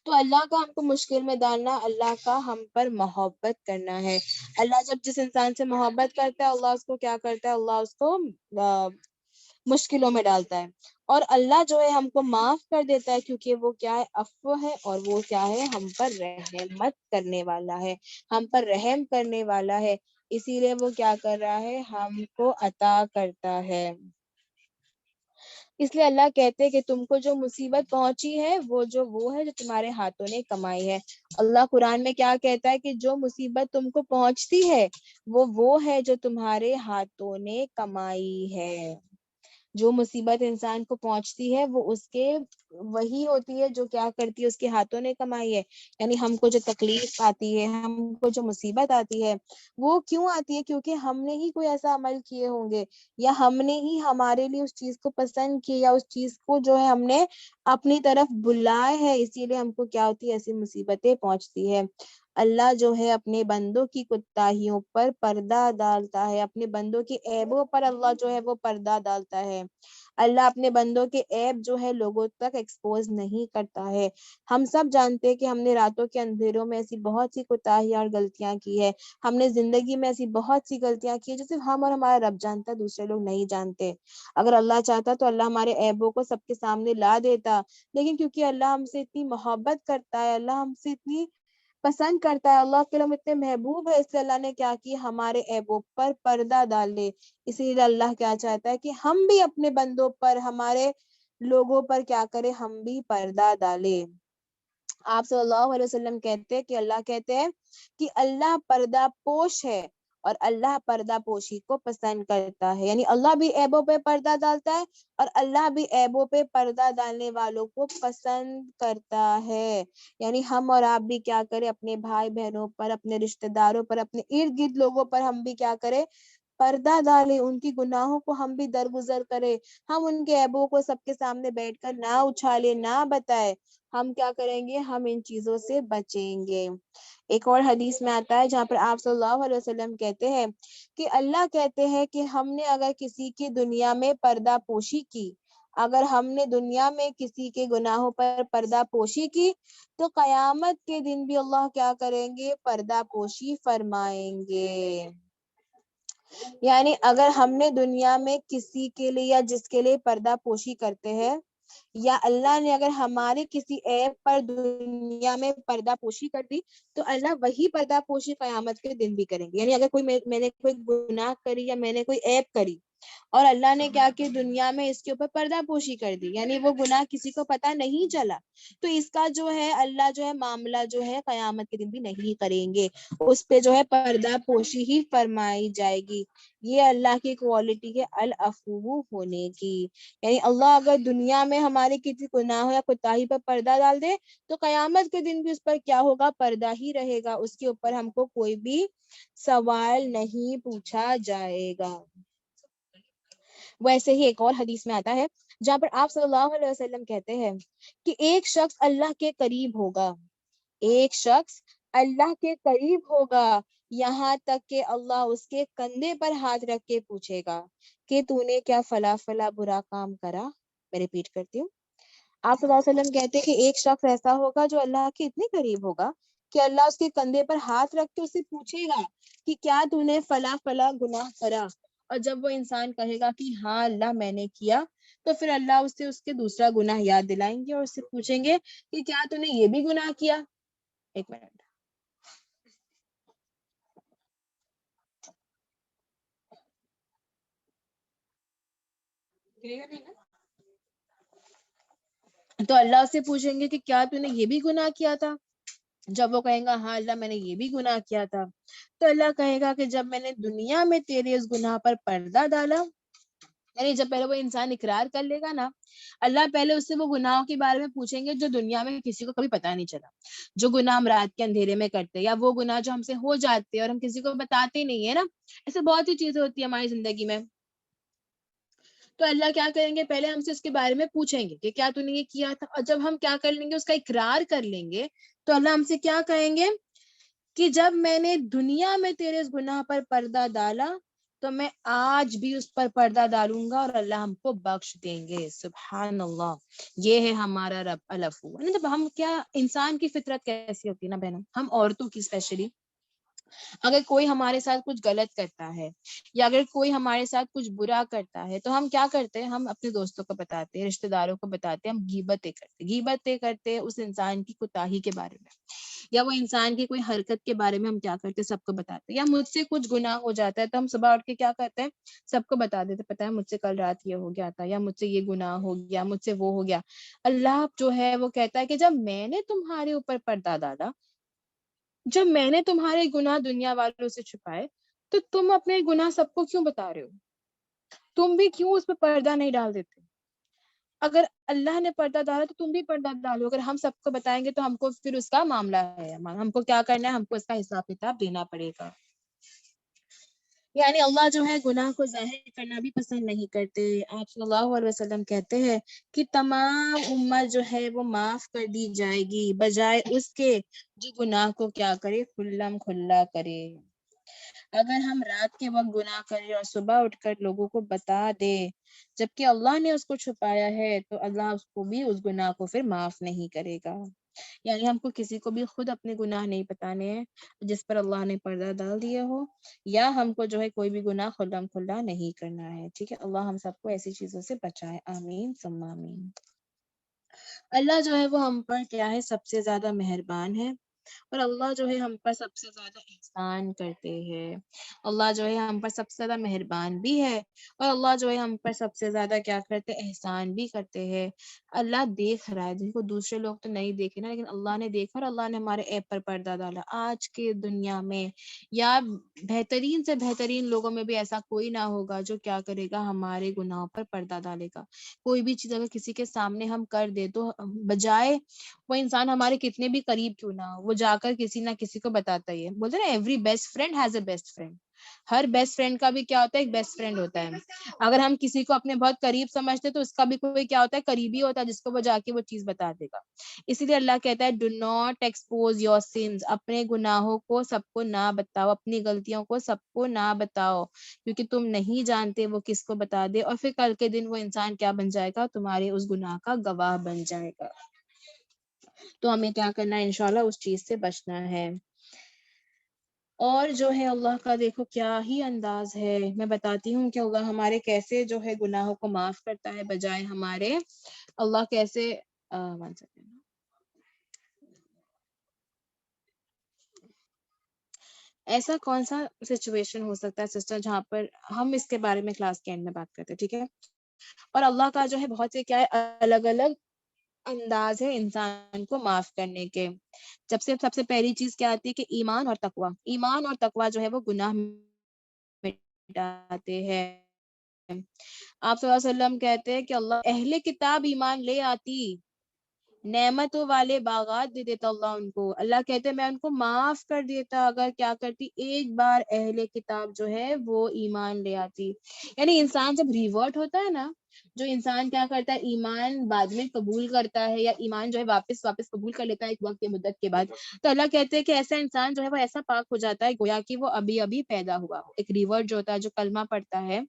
تو اللہ کا ہم کو مشکل میں ڈالنا, اللہ کا ہم پر محبت کرنا ہے. اللہ جب جس انسان سے محبت کرتا ہے, اللہ اس کو کیا کرتا ہے, اللہ اس کو مشکلوں میں ڈالتا ہے. اور اللہ جو ہے ہم کو معاف کر دیتا ہے, کیونکہ وہ کیا ہے, عفو ہے, اور وہ کیا ہے, ہم پر رحمت کرنے والا ہے, ہم پر رحم کرنے والا ہے. اسی لیے وہ کیا کر رہا ہے, ہم کو عطا کرتا ہے. اس لیے اللہ کہتے ہیں کہ تم کو جو مصیبت پہنچی ہے, وہ ہے جو تمہارے ہاتھوں نے کمائی ہے. اللہ قرآن میں کیا کہتا ہے کہ جو مصیبت تم کو پہنچتی ہے, وہ ہے جو تمہارے ہاتھوں نے کمائی ہے. جو مصیبت انسان کو پہنچتی ہے, وہ اس کے وہی ہوتی ہے جو کیا کرتی ہے, اس کے ہاتھوں نے کمائی ہے. یعنی ہم کو جو تکلیف آتی ہے, ہم کو جو مصیبت آتی ہے, وہ کیوں آتی ہے, کیونکہ ہم نے ہی کوئی ایسا عمل کیے ہوں گے, یا ہم نے ہی ہمارے لیے اس چیز کو پسند کیا, یا اس چیز کو جو ہے ہم نے اپنی طرف بلائے ہے, اسی لیے ہم کو کیا ہوتی ہے, ایسی مصیبتیں پہنچتی ہے. اللہ جو ہے اپنے بندوں کی کوتاہیوں پر پردہ ڈالتا ہے, اپنے بندوں کی عیبوں پر اللہ جو ہے وہ پردہ ڈالتا ہے. اللہ اپنے بندوں کے عیب جو ہے لوگوں تک ایکسپوز نہیں کرتا ہے. ہم سب جانتے ہیں کہ ہم نے راتوں کے اندھیروں میں ایسی بہت سی کوتاہیاں اور غلطیاں کی ہے. ہم نے زندگی میں ایسی بہت سی غلطیاں کی ہیں جو صرف ہم اور ہمارا رب جانتا ہے, دوسرے لوگ نہیں جانتے. اگر اللہ چاہتا تو اللہ ہمارے عیبوں کو سب کے سامنے لا دیتا, لیکن کیونکہ اللہ ہم سے اتنی محبت کرتا ہے, اللہ ہم سے اتنی پسند کرتا ہے, اللہ کے ہم اتنے محبوب ہے, اس لیے اللہ نے کیا کی, ہمارے عیبوں پر پردہ ڈال دے. اسی لیے اللہ کیا چاہتا ہے کہ ہم بھی اپنے بندوں پر, ہمارے لوگوں پر کیا کرے, ہم بھی پردہ ڈالے. آپ صلی اللہ علیہ وسلم کہتے ہیں کہ اللہ کہتے ہیں کہ اللہ پردہ پوش ہے, اور اللہ پردہ پوشی کو پسند کرتا ہے. یعنی اللہ بھی عیبوں پہ پردہ ڈالتا ہے, اور اللہ بھی عیبوں پہ پردہ ڈالنے والوں کو پسند کرتا ہے. یعنی ہم اور آپ بھی کیا کریں, اپنے بھائی بہنوں پر, اپنے رشتہ داروں پر, اپنے ارد گرد لوگوں پر ہم بھی کیا کریں, پردہ ڈالے. ان کی گناہوں کو ہم بھی درگزر کرے. ہم ان کے عیبوں کو سب کے سامنے بیٹھ کر نہ اچھالے, نہ بتائے. ہم کیا کریں گے, ہم ان چیزوں سے بچیں گے. ایک اور حدیث میں آتا ہے جہاں پر آپ صلی اللہ علیہ وسلم کہتے ہیں کہ اللہ کہتے ہیں کہ ہم نے اگر کسی کی دنیا میں پردہ پوشی کی, اگر ہم نے دنیا میں کسی کے گناہوں پر پردہ پوشی کی, تو قیامت کے دن بھی اللہ کیا کریں گے, پردہ پوشی فرمائیں گے. یعنی اگر ہم نے دنیا میں کسی کے لیے یا جس کے لیے پردہ پوشی کرتے ہیں, یا اللہ نے اگر ہمارے کسی عیب پر دنیا میں پردہ پوشی کر دی, تو اللہ وہی پردہ پوشی قیامت کے دن بھی کریں گے. یعنی اگر میں نے کوئی گناہ کری, یا میں نے کوئی عیب کری, اور اللہ نے کیا کہ دنیا میں اس کے اوپر پردہ پوشی کر دی, یعنی وہ گناہ کسی کو پتہ نہیں چلا, تو اس کا جو ہے اللہ جو ہے معاملہ جو ہے قیامت کے دن بھی نہیں کریں گے, اس پہ جو ہے پردہ پوشی ہی فرمائی جائے گی. یہ اللہ کی کوالٹی ہے العفو ہونے کی. یعنی اللہ اگر دنیا میں ہمارے کسی گناہ یا کوتاہی پر پردہ ڈال دے, تو قیامت کے دن بھی اس پر کیا ہوگا, پردہ ہی رہے گا. اس کے اوپر ہم کو کوئی بھی سوال نہیں پوچھا جائے گا. ویسے ہی ایک اور حدیث میں آتا ہے جہاں پر آپ صلی اللہ علیہ وسلم کہتے ہیں کہ ایک شخص اللہ کے قریب ہوگا, ایک شخص اللہ کے قریب ہوگا, یہاں تک کہ اللہ اس کے کندھے پر ہاتھ رکھ کے پوچھے گا کہ تو نے کیا فلاں فلاں برا کام کرا. میں ریپیٹ کرتی ہوں. آپ صلی اللہ علیہ وسلم کہتے ہیں کہ ایک شخص ایسا ہوگا جو اللہ کے اتنے قریب ہوگا کہ اللہ اس کے کندھے پر ہاتھ رکھ کے اسے پوچھے گا کہ کیا تو نے فلاں فلاں گناہ کرا, اور جب وہ انسان کہے گا کہ ہاں اللہ میں نے کیا, تو پھر اللہ اس سے اس کے دوسرا گناہ یاد دلائیں گے, اور اس سے پوچھیں گے کہ کیا تو نے یہ بھی گناہ کیا. ایک منٹ. تو اللہ سے پوچھیں گے کہ کیا تو نے یہ بھی گناہ کیا تھا؟ جب وہ کہیں گا ہاں اللہ میں نے یہ بھی گناہ کیا تھا، تو اللہ کہے گا کہ جب میں نے دنیا میں تیرے اس گناہ پر پردہ ڈالا، یعنی جب پہلے وہ انسان اقرار کر لے گا نا، اللہ پہلے اس سے وہ گناہوں کے بارے میں پوچھیں گے جو دنیا میں کسی کو کبھی پتا نہیں چلا، جو گناہ ہم رات کے اندھیرے میں کرتے، یا وہ گناہ جو ہم سے ہو جاتے ہیں اور ہم کسی کو بتاتے نہیں ہے نا، ایسے بہت سی چیزیں ہوتی ہیں ہماری زندگی میں. تو اللہ کیا کریں گے، پہلے ہم سے اس کے بارے میں پوچھیں گے کہ کیا تو نے یہ کیا تھا، اور جب ہم کیا کر لیں گے، اس کا اقرار کر لیں گے، تو اللہ ہم سے کیا کہیں گے کہ جب میں نے دنیا میں تیرے اس گناہ پر پردہ ڈالا تو میں آج بھی اس پر پردہ ڈالوں گا اور اللہ ہم کو بخش دیں گے. سبحان اللہ، یہ ہے ہمارا رب الفو. جب ہم کیا، انسان کی فطرت کیسی ہوتی ہے نا بہنوں، ہم عورتوں کی اسپیشلی، اگر کوئی ہمارے ساتھ کچھ غلط کرتا ہے یا اگر کوئی ہمارے ساتھ کچھ برا کرتا ہے تو ہم کیا کرتے ہیں، ہم اپنے دوستوں کو بتاتے ہیں، رشتہ داروں کو بتاتے ہیں، ہم غیبتیں کرتے اس انسان کی کوتاہی کے بارے میں، یا وہ انسان کی کوئی حرکت کے بارے میں ہم کیا کرتے سب کو بتاتے ہیں. یا مجھ سے کچھ گناہ ہو جاتا ہے تو ہم صبح اٹھ کے کیا کرتے ہیں، سب کو بتا دیتے، پتا ہے مجھ سے کل رات یہ ہو گیا تھا، یا مجھ سے یہ گناہ ہو گیا، مجھ سے وہ ہو گیا. اللہ جو ہے وہ کہتا ہے کہ جب میں نے تمہارے اوپر پردہ ڈالا، جب میں نے تمہارے گناہ دنیا والوں سے چھپائے، تو تم اپنے گناہ سب کو کیوں بتا رہے ہو؟ تم بھی کیوں اس پہ پردہ نہیں ڈال دیتے؟ اگر اللہ نے پردہ ڈالا تو تم بھی پردہ ڈالو. اگر ہم سب کو بتائیں گے تو ہم کو پھر اس کا معاملہ ہے، ہم کو کیا کرنا ہے، ہم کو اس کا حساب کتاب دینا پڑے گا. یعنی اللہ جو ہے گناہ کو ظاہر کرنا بھی پسند نہیں کرتے. آپ صلی اللہ علیہ وسلم کہتے ہیں کہ تمام امت جو ہے وہ معاف کر دی جائے گی بجائے اس کے جو گناہ کو کیا کرے، کھلم کھلا کرے. اگر ہم رات کے وقت گناہ کریں اور صبح اٹھ کر لوگوں کو بتا دے جبکہ اللہ نے اس کو چھپایا ہے، تو اللہ اس کو بھی اس گناہ کو پھر معاف نہیں کرے گا. یعنی ہم کو کسی کو بھی خود اپنے گناہ نہیں بتانے ہیں جس پر اللہ نے پردہ ڈال دیا ہو، یا ہم کو جو ہے کوئی بھی گناہ خلم کھلا نہیں کرنا ہے. ٹھیک ہے، اللہ ہم سب کو ایسی چیزوں سے بچائے، آمین ثم آمین. اللہ جو ہے وہ ہم پر کیا ہے، سب سے زیادہ مہربان ہے، اور اللہ جو ہے ہم پر سب سے زیادہ احسان کرتے ہیں. اللہ جو ہے ہم پر سب سے زیادہ مہربان بھی ہے، اور اللہ جو ہے ہم پر سب سے زیادہ کیا کرتے، احسان بھی کرتے ہیں. اللہ دیکھ رہا ہے، جن کو دوسرے لوگ تو نہیں دیکھے نا، لیکن اللہ نے دیکھا اور اللہ نے ہمارے ایپ پر پردہ ڈالا. آج کے دنیا میں یا بہترین سے بہترین لوگوں میں بھی ایسا کوئی نہ ہوگا جو کیا کرے گا، ہمارے گناہوں پر پردہ ڈالے گا. کوئی بھی چیز اگر کسی کے سامنے ہم کر دے تو بجائے وہ انسان ہمارے کتنے بھی قریب کیوں نہ ہو، وہ جا کر کسی نہ کسی کو بتاتا ہی ہے. بولتے نا every best friend has a best friend. Her best friend کا بھی کیا ہوتا ہے، ایک بیسٹ فرینڈ ہوتا ہے. اگر ہم کسی کو اپنے بہت قریب سمجھتے تو اس کا بھی کوئی کیا ہوتا ہے، قریبی ہوتا ہے جس کو وہ جا کے وہ چیز بتا دے گا. اسی لیے اللہ کہتا ہے do not expose your sins, اپنے گناہوں کو سب کو نہ بتاؤ، اپنی غلطیوں کو سب کو نہ بتاؤ، کیونکہ تم نہیں جانتے وہ کس کو بتا دے، اور پھر کل کے دن وہ انسان کیا بن جائے گا، تمہارے اس گناہ کا گواہ بن جائے گا. تو ہمیں کیا کرنا ہے، انشاءاللہ اس چیز سے بچنا ہے. اور جو ہے اللہ کا دیکھو کیا ہی انداز ہے. میں بتاتی ہوں کہ اللہ ہمارے کیسے جو ہے گناہوں کو معاف کرتا ہے بجائے ہمارے. اللہ کیسے ایسا کون سا سچویشن ہو سکتا ہے سسٹر جہاں پر ہم اس کے بارے میں کلاس کے اینڈ میں بات کرتے ہیں، ٹھیک ہے. اور اللہ کا جو ہے بہت سے کیا ہے الگ الگ انداز ہے انسان کو معاف کرنے کے. سب سے پہلی چیز کیا آتی ہے کہ ایمان اور تقوی. ایمان اور تقوی جو ہے وہ گناہ مٹاتے ہیں. آپ صلی اللہ علیہ وسلم کہتے ہیں کہ اللہ اہل کتاب ایمان لے آتی، نعمتوں والے باغات دے دیتا اللہ ان کو. اللہ کہتے ہیں میں ان کو معاف کر دیتا اگر کیا کرتی، ایک بار اہل کتاب جو ہے وہ ایمان لے آتی. یعنی انسان جب ریورٹ ہوتا ہے نا، جو انسان کیا کرتا ہے ایمان بعد میں قبول کرتا ہے، یا ایمان جو ہے واپس قبول کر لیتا ہے ایک وقت مدت کے بعد، تو اللہ کہتے ہیں کہ ایسا انسان جو ہے وہ ایسا پاک ہو جاتا ہے گویا کہ وہ ابھی ابھی پیدا ہوا. ایک ریورٹ جو ہوتا ہے، جو کلمہ پڑھتا ہے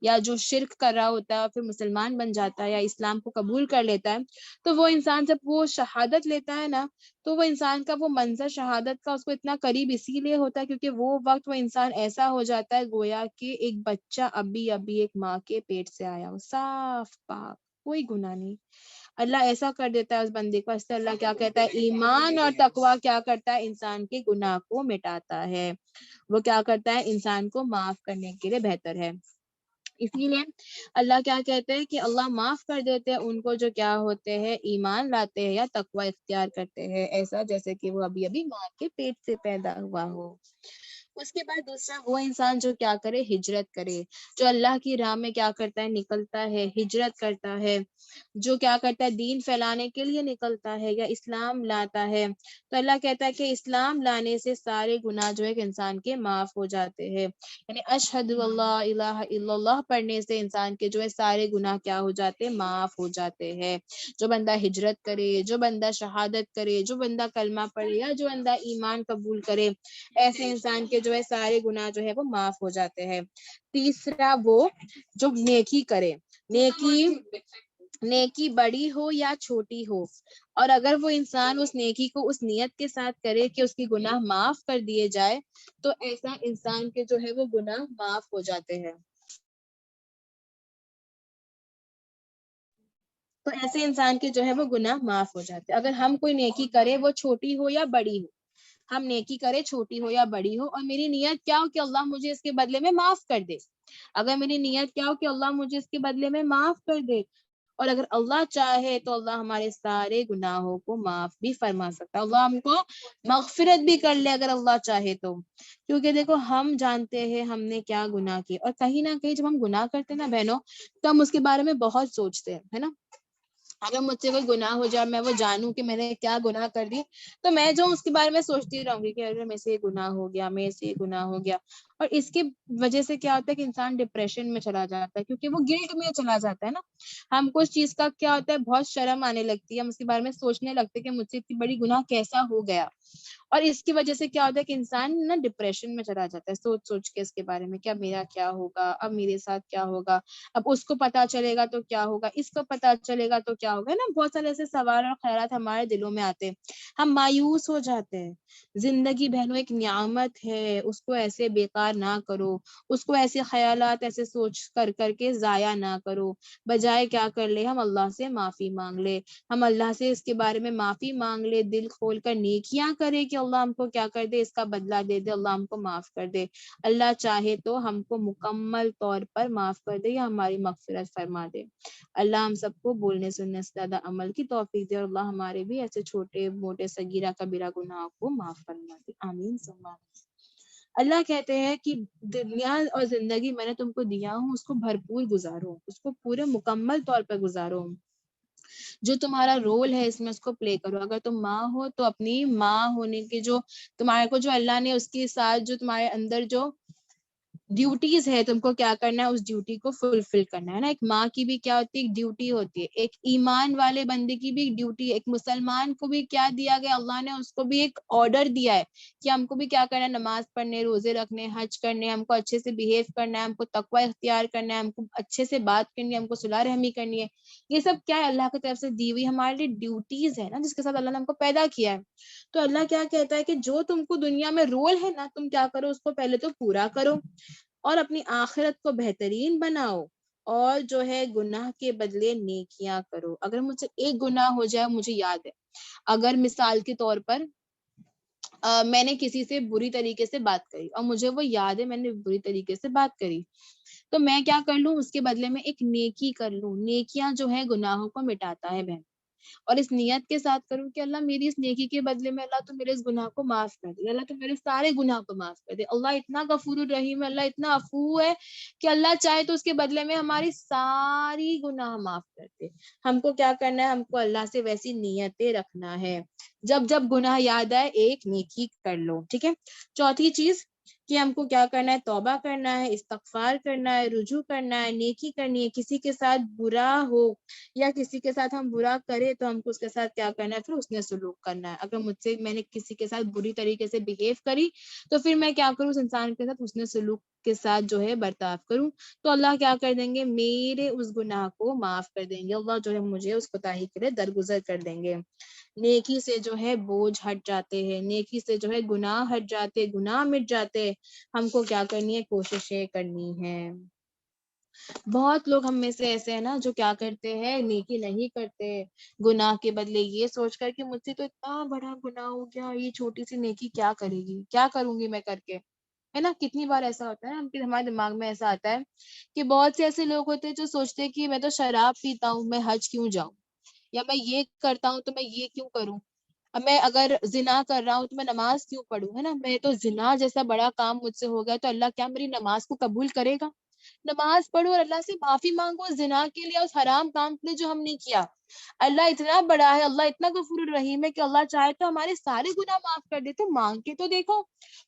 یا جو شرک کر رہا ہوتا ہے پھر مسلمان بن جاتا ہے یا اسلام کو قبول کر لیتا ہے، تو وہ انسان جب وہ شہادت لیتا ہے نا، تو وہ انسان کا وہ منظر شہادت کا اس کو اتنا قریب اسی لیے ہوتا ہے کیونکہ وہ وقت وہ انسان ایسا ہو جاتا ہے گویا کہ ایک بچہ ابھی ایک ماں کے پیٹ سے آیا ہو، صاف پاک، کوئی گناہ نہیں. اللہ ایسا کر دیتا ہے اس بندے کو. اس سے اللہ کیا کہتا ہے، ایمان اور تقوی کیا کرتا ہے، انسان کے گناہ کو مٹاتا ہے. وہ کیا کرتا ہے، انسان کو معاف کرنے کے لیے بہتر ہے. اسی لیے اللہ کیا کہتے ہیں کہ اللہ معاف کر دیتے ہیں ان کو جو کیا ہوتے ہیں ایمان لاتے ہیں یا تقوی اختیار کرتے ہیں، ایسا جیسے کہ وہ ابھی ابھی ماں کے پیٹ سے پیدا ہوا ہو۔ اس کے بعد دوسرا وہ انسان جو کیا کرے، ہجرت کرے، جو اللہ کی راہ میں کیا کرتا ہے، نکلتا ہے، ہجرت کرتا ہے، جو کیا کرتا ہے دین پھیلانے کے لیے نکلتا ہے یا اسلام لاتا ہے، تو اللہ کہتا ہے کہ اسلام لانے سے سارے گناہ جو ہے ایک انسان کے معاف ہو جاتے ہیں۔ یعنی اشہد اللہ الہ الا اللہ پڑھنے سے انسان کے جو ہے سارے گناہ کیا ہو جاتے ہیں، معاف ہو جاتے ہیں۔ جو بندہ ہجرت کرے، جو بندہ شہادت کرے، جو بندہ کلمہ پڑھے یا جو بندہ ایمان قبول کرے، ایسے انسان کے جو ہے سارے گناہ جو ہے وہ معاف ہو جاتے ہیں۔ تیسرا وہ جو نیکی کرے، نیکی بڑی ہو یا چھوٹی ہو، اور اگر وہ انسان اس نیکی کو اس نیت کے ساتھ کرے کہ اس کی گناہ معاف کر دیے جائے، تو ایسا انسان کے جو ہے وہ گناہ معاف ہو جاتے ہیں۔ تو ایسے انسان کے جو ہے وہ گناہ معاف ہو جاتے ہیں۔ اگر ہم کوئی نیکی کرے، وہ چھوٹی ہو یا بڑی ہو، ہم نیکی کرے چھوٹی ہو یا بڑی ہو، اور میری نیت کیا ہو کہ اللہ مجھے اس کے بدلے میں معاف کر دے، اگر میری نیت کیا ہو کہ اللہ مجھے اس کے بدلے میں معاف کر دے، اور اگر اللہ چاہے تو اللہ ہمارے سارے گناہوں کو معاف بھی فرما سکتا ہے، اللہ ہم کو مغفرت بھی کر لے اگر اللہ چاہے تو۔ کیونکہ دیکھو ہم جانتے ہیں ہم نے کیا گناہ کیے، اور کہیں نہ کہیں جب ہم گناہ کرتے ہیں نا بہنوں، تو ہم اس کے بارے میں بہت سوچتے ہیں، ہے نا۔ اگر مجھ سے کوئی گناہ ہو جائے، میں وہ جانوں کہ میں نے کیا گناہ کر دی، تو میں جو اس کے بارے میں سوچتی رہوں گی کہ اگر میرے سے یہ گناہ ہو گیا، میرے سے یہ گناہ ہو گیا، اور اس کی وجہ سے کیا ہوتا ہے کہ انسان ڈپریشن میں چلا جاتا ہے، کیونکہ وہ گلٹ میں چلا جاتا ہے نا۔ ہم کو اس چیز کا کیا ہوتا ہے، بہت شرم آنے لگتی ہے، ہم اس کے بارے میں سوچنے لگتے ہیں کہ مجھ سے اتنی بڑی گناہ کیسا ہو گیا، اور اس کی وجہ سے کیا ہوتا ہے کہ انسان نا ڈپریشن میں چلا جاتا ہے، سوچ سوچ کے اس کے بارے میں، کیا میرا کیا ہوگا، اب میرے ساتھ کیا ہوگا، اب اس کو پتا چلے گا تو کیا ہوگا، اس کو پتا چلے گا تو کیا ہوگا نا۔ بہت سارے ایسے سوال اور خیالات ہمارے دلوں میں آتے ہیں، ہم مایوس ہو جاتے ہیں۔ زندگی بہنوں ایک نعمت ہے، اس کو ایسے بیکار نہ کرو، اس کو ایسے خیالات ایسے سوچ کر کر کے ضائع نہ کرو، بجائے کیا کر لے، ہم اللہ سے معافی مانگ لے، ہم اللہ سے اس کے بارے میں معافی مانگ لے، دل کھول کر نیکیاں کرے کہ اللہ ہم کو کیا کر دے، اس کا بدلہ دے دے، اللہ ہم کو معاف کر دے۔ اللہ چاہے تو ہم کو مکمل طور پر معاف کر دے یا ہماری مغفرت فرما دے۔ اللہ ہم سب کو بولنے سننے سے زیادہ عمل کی توفیق دے، اور اللہ ہمارے بھی ایسے چھوٹے موٹے صغیرہ کبیرہ گناہوں کو معاف فرما دے، آمین ثم آمین۔ اللہ کہتے ہیں کہ دنیا اور زندگی میں نے تم کو دیا ہوں، اس کو بھرپور گزارو، اس کو پورے مکمل طور پر گزارو، جو تمہارا رول ہے اس میں اس کو پلے کرو۔ اگر تم ماں ہو تو اپنی ماں ہونے کے جو تمہارے کو جو اللہ نے اس کے ساتھ جو تمہارے اندر جو ڈیوٹیز ہے، تم کو کیا کرنا ہے، اس ڈیوٹی کو فلفل کرنا ہے نا۔ ایک ماں کی بھی کیا ہوتی ہے، ایک ڈیوٹی ہوتی ہے، ایک ایمان والے بندے کی بھی ایک ڈیوٹی ہے، ایک مسلمان کو بھی کیا دیا گیا، اللہ نے اس کو بھی ایک آرڈر دیا ہے کہ ہم کو بھی کیا کرنا ہے، نماز پڑھنے، روزے رکھنے، حج کرنے، ہم کو اچھے سے بیہیو کرنا ہے، ہم کو تقوی اختیار کرنا ہے، ہم کو اچھے سے بات کرنی ہے، ہم کو صلح رحمی کرنی ہے۔ یہ سب کیا ہے، اللہ کی طرف سے دی ہوئی ہمارے لیے ڈیوٹیز ہے نا، جس کے ساتھ اللہ نے ہم کو پیدا کیا ہے۔ تو اللہ کیا کہتا ہے کہ جو تم کو دنیا میں رول ہے نا، تم کیا کرو، اس کو پہلے تو پورا کرو، اور اپنی آخرت کو بہترین بناؤ، اور جو ہے گناہ کے بدلے نیکیاں کرو۔ اگر مجھ سے ایک گناہ ہو جائے، مجھے یاد ہے، اگر مثال کے طور پر میں نے کسی سے بری طریقے سے بات کری، اور مجھے وہ یاد ہے میں نے بری طریقے سے بات کری، تو میں کیا کر لوں، اس کے بدلے میں ایک نیکی کر لوں۔ نیکیاں جو ہے گناہوں کو مٹاتا ہے بہن، اور اس نیت کے ساتھ کروں کہ اللہ میری اس نیکی کے بدلے میں اللہ تو میرے اس گناہ کو معاف کر دے، اللہ تو میرے سارے گناہ کو معاف کر دے۔ اللہ اتنا غفور الرحیم ہے، اللہ اتنا عفو ہے کہ اللہ چاہے تو اس کے بدلے میں ہماری ساری گناہ معاف کر دے۔ ہم کو کیا کرنا ہے، ہم کو اللہ سے ویسی نیتیں رکھنا ہے، جب جب گناہ یاد آئے ایک نیکی کر لو، ٹھیک ہے۔ چوتھی چیز کہ ہم کو کیا کرنا ہے، توبہ کرنا ہے، استغفار کرنا ہے، رجوع کرنا ہے، نیکی کرنی ہے۔ کسی کے ساتھ برا ہو یا کسی کے ساتھ ہم برا کرے تو ہم کو اس کے ساتھ کیا کرنا ہے، پھر اس نے سلوک کرنا ہے۔ اگر مجھ سے میں نے کسی کے ساتھ بری طریقے سے بیہیو کری تو پھر میں کیا کروں، اس انسان کے ساتھ حسن سلوک کے ساتھ جو ہے برتاؤ کروں، تو اللہ کیا کر دیں گے، میرے اس گناہ کو معاف کر دیں گے، اللہ جو ہے مجھے اس کوتاہی کے لیے درگزر کر دیں گے۔ نیکی سے جو ہے بوجھ ہٹ جاتے ہیں، نیکی سے جو ہے گناہ ہٹ جاتے، گناہ مٹ جاتے۔ ہم کو کیا کرنی ہے، کوششیں کرنی ہے۔ بہت لوگ ہم میں سے ایسے ہیں نا جو کیا کرتے ہیں، نیکی نہیں کرتے، گناہ کے بدلے یہ سوچ کر کہ مجھ سے تو اتنا بڑا گناہ ہو گیا، یہ چھوٹی سی نیکی کیا کرے گی، کیا کروں گی میں کر کے، ہے نا. کتنی بار ایسا ہوتا ہے ہمارے دماغ میں ایسا آتا ہے کہ بہت سے ایسے لوگ ہوتے ہیں جو سوچتے ہیں کہ میں تو شراب پیتا ہوں، میں حج کیوں جاؤں، یا میں یہ کرتا ہوں تو میں یہ کیوں کروں، اب میں اگر زنا کر رہا ہوں تو میں نماز کیوں پڑھوں، ہے نا. میں تو زنا جیسا بڑا کام مجھ سے ہو گیا تو اللہ کیا میری نماز کو قبول کرے گا؟ نماز پڑھو اور اللہ سے معافی مانگو زنا کے لیے، اس حرام کام کے لیے جو ہم نے کیا. اللہ اتنا بڑا ہے، اللہ اتنا غفور الرحیم ہے کہ اللہ چاہے تو ہمارے سارے گناہ معاف کر دے. تم مانگ کے تو دیکھو،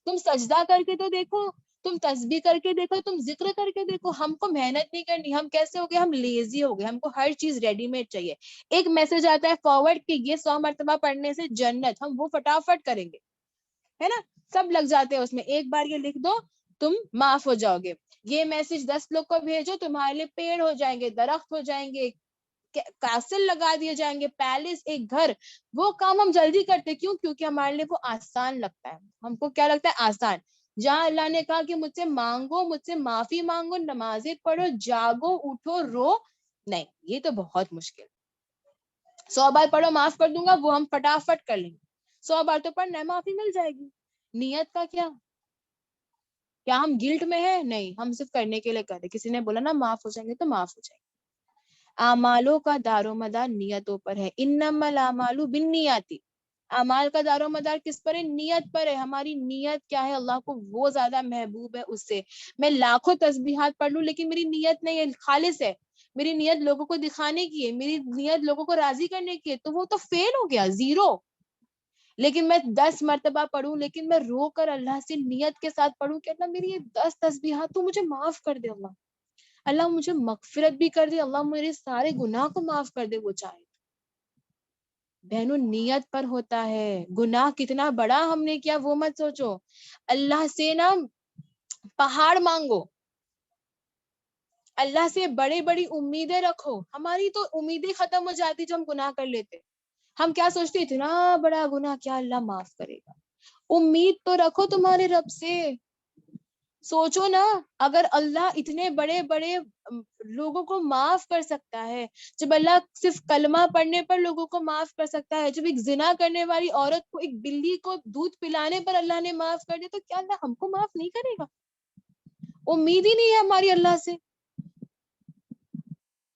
تم سجدہ کر کے تو دیکھو، تم تسبیح کر کے دیکھو، تم ذکر کر کے دیکھو. ہم کو محنت نہیں کرنی. ہم کیسے ہو گئے؟ ہم لیزی ہو گئے. ہم کو ہر چیز ریڈی میڈ چاہیے. ایک میسج آتا ہے فارورڈ کہ یہ 100 مرتبہ پڑھنے سے جنت، ہم وہ فٹافٹ کریں گے، ہے نا. سب لگ جاتے ہیں اس میں. ایک بار یہ لکھ دو تم معاف ہو جاؤ گے. یہ میسج 10 لوگ کو بھیجو، تمہارے لیے پیڑ ہو جائیں گے، درخت ہو جائیں گے، کاسل لگا دیے جائیں گے، پیلس، ایک گھر. وہ کام ہم جلدی کرتے. کیوں؟ کیونکہ ہمارے لیے وہ آسان لگتا ہے. ہم کو کیا لگتا ہے؟ آسان. جہاں اللہ نے کہا کہ مجھ سے مانگو، مجھ سے معافی مانگو، نمازیں پڑھو، جاگو، اٹھو، رو، نہیں، یہ تو بہت مشکل. 100 بار پڑھو معاف کر دوں گا، وہ ہم فٹافٹ کر لیں گے. 100 بار تو پڑھنا ہے، معافی مل جائے گی. نیت کا کیا ہم گلٹ میں ہے؟ نہیں، ہم صرف کرنے کے لیے کر رہے. کسی نے بولا نا معاف ہو جائیں گے تو معاف ہو جائیں گے. اعمالوں کا دار و مدار نیتوں پر ہے. انما الاعمال بالنیات. اعمال کا دار و مدار کس پر ہے؟ نیت پر ہے. ہماری نیت کیا ہے؟ اللہ کو وہ زیادہ محبوب ہے اس سے. میں لاکھوں تسبیحات پڑھ لوں لیکن میری نیت نہیں ہے خالص ہے، میری نیت لوگوں کو دکھانے کی ہے، میری نیت لوگوں کو راضی کرنے کی ہے، تو وہ تو فیل ہو گیا، زیرو. لیکن میں 10 مرتبہ پڑھوں لیکن میں رو کر اللہ سے نیت کے ساتھ پڑھوں کہ اللہ میری یہ 10 تسبیحات تو مجھے معاف کر دے، اللہ مجھے مغفرت بھی کر دے، اللہ میرے سارے گناہ کو معاف کر دے وہ چاہے. بہنوں نیت پر ہوتا ہے. گناہ کتنا بڑا ہم نے کیا وہ مت سوچو. اللہ سے نا پہاڑ مانگو، اللہ سے بڑے بڑی امیدیں رکھو. ہماری تو امیدیں ختم ہو جاتی جو ہم گناہ کر لیتے. ہم کیا سوچتے؟ اتنا بڑا گناہ کیا اللہ معاف کرے گا. امید تو رکھو تمہارے رب سے. سوچو نا، اگر اللہ اتنے بڑے بڑے لوگوں کو معاف کر سکتا ہے، جب اللہ صرف کلمہ پڑھنے پر لوگوں کو معاف کر سکتا ہے، جب ایک زنا کرنے والی عورت کو، ایک بلی کو دودھ پلانے پر اللہ نے معاف کر دیا، تو کیا اللہ ہم کو معاف نہیں کرے گا؟ امید ہی نہیں ہے ہماری اللہ سے.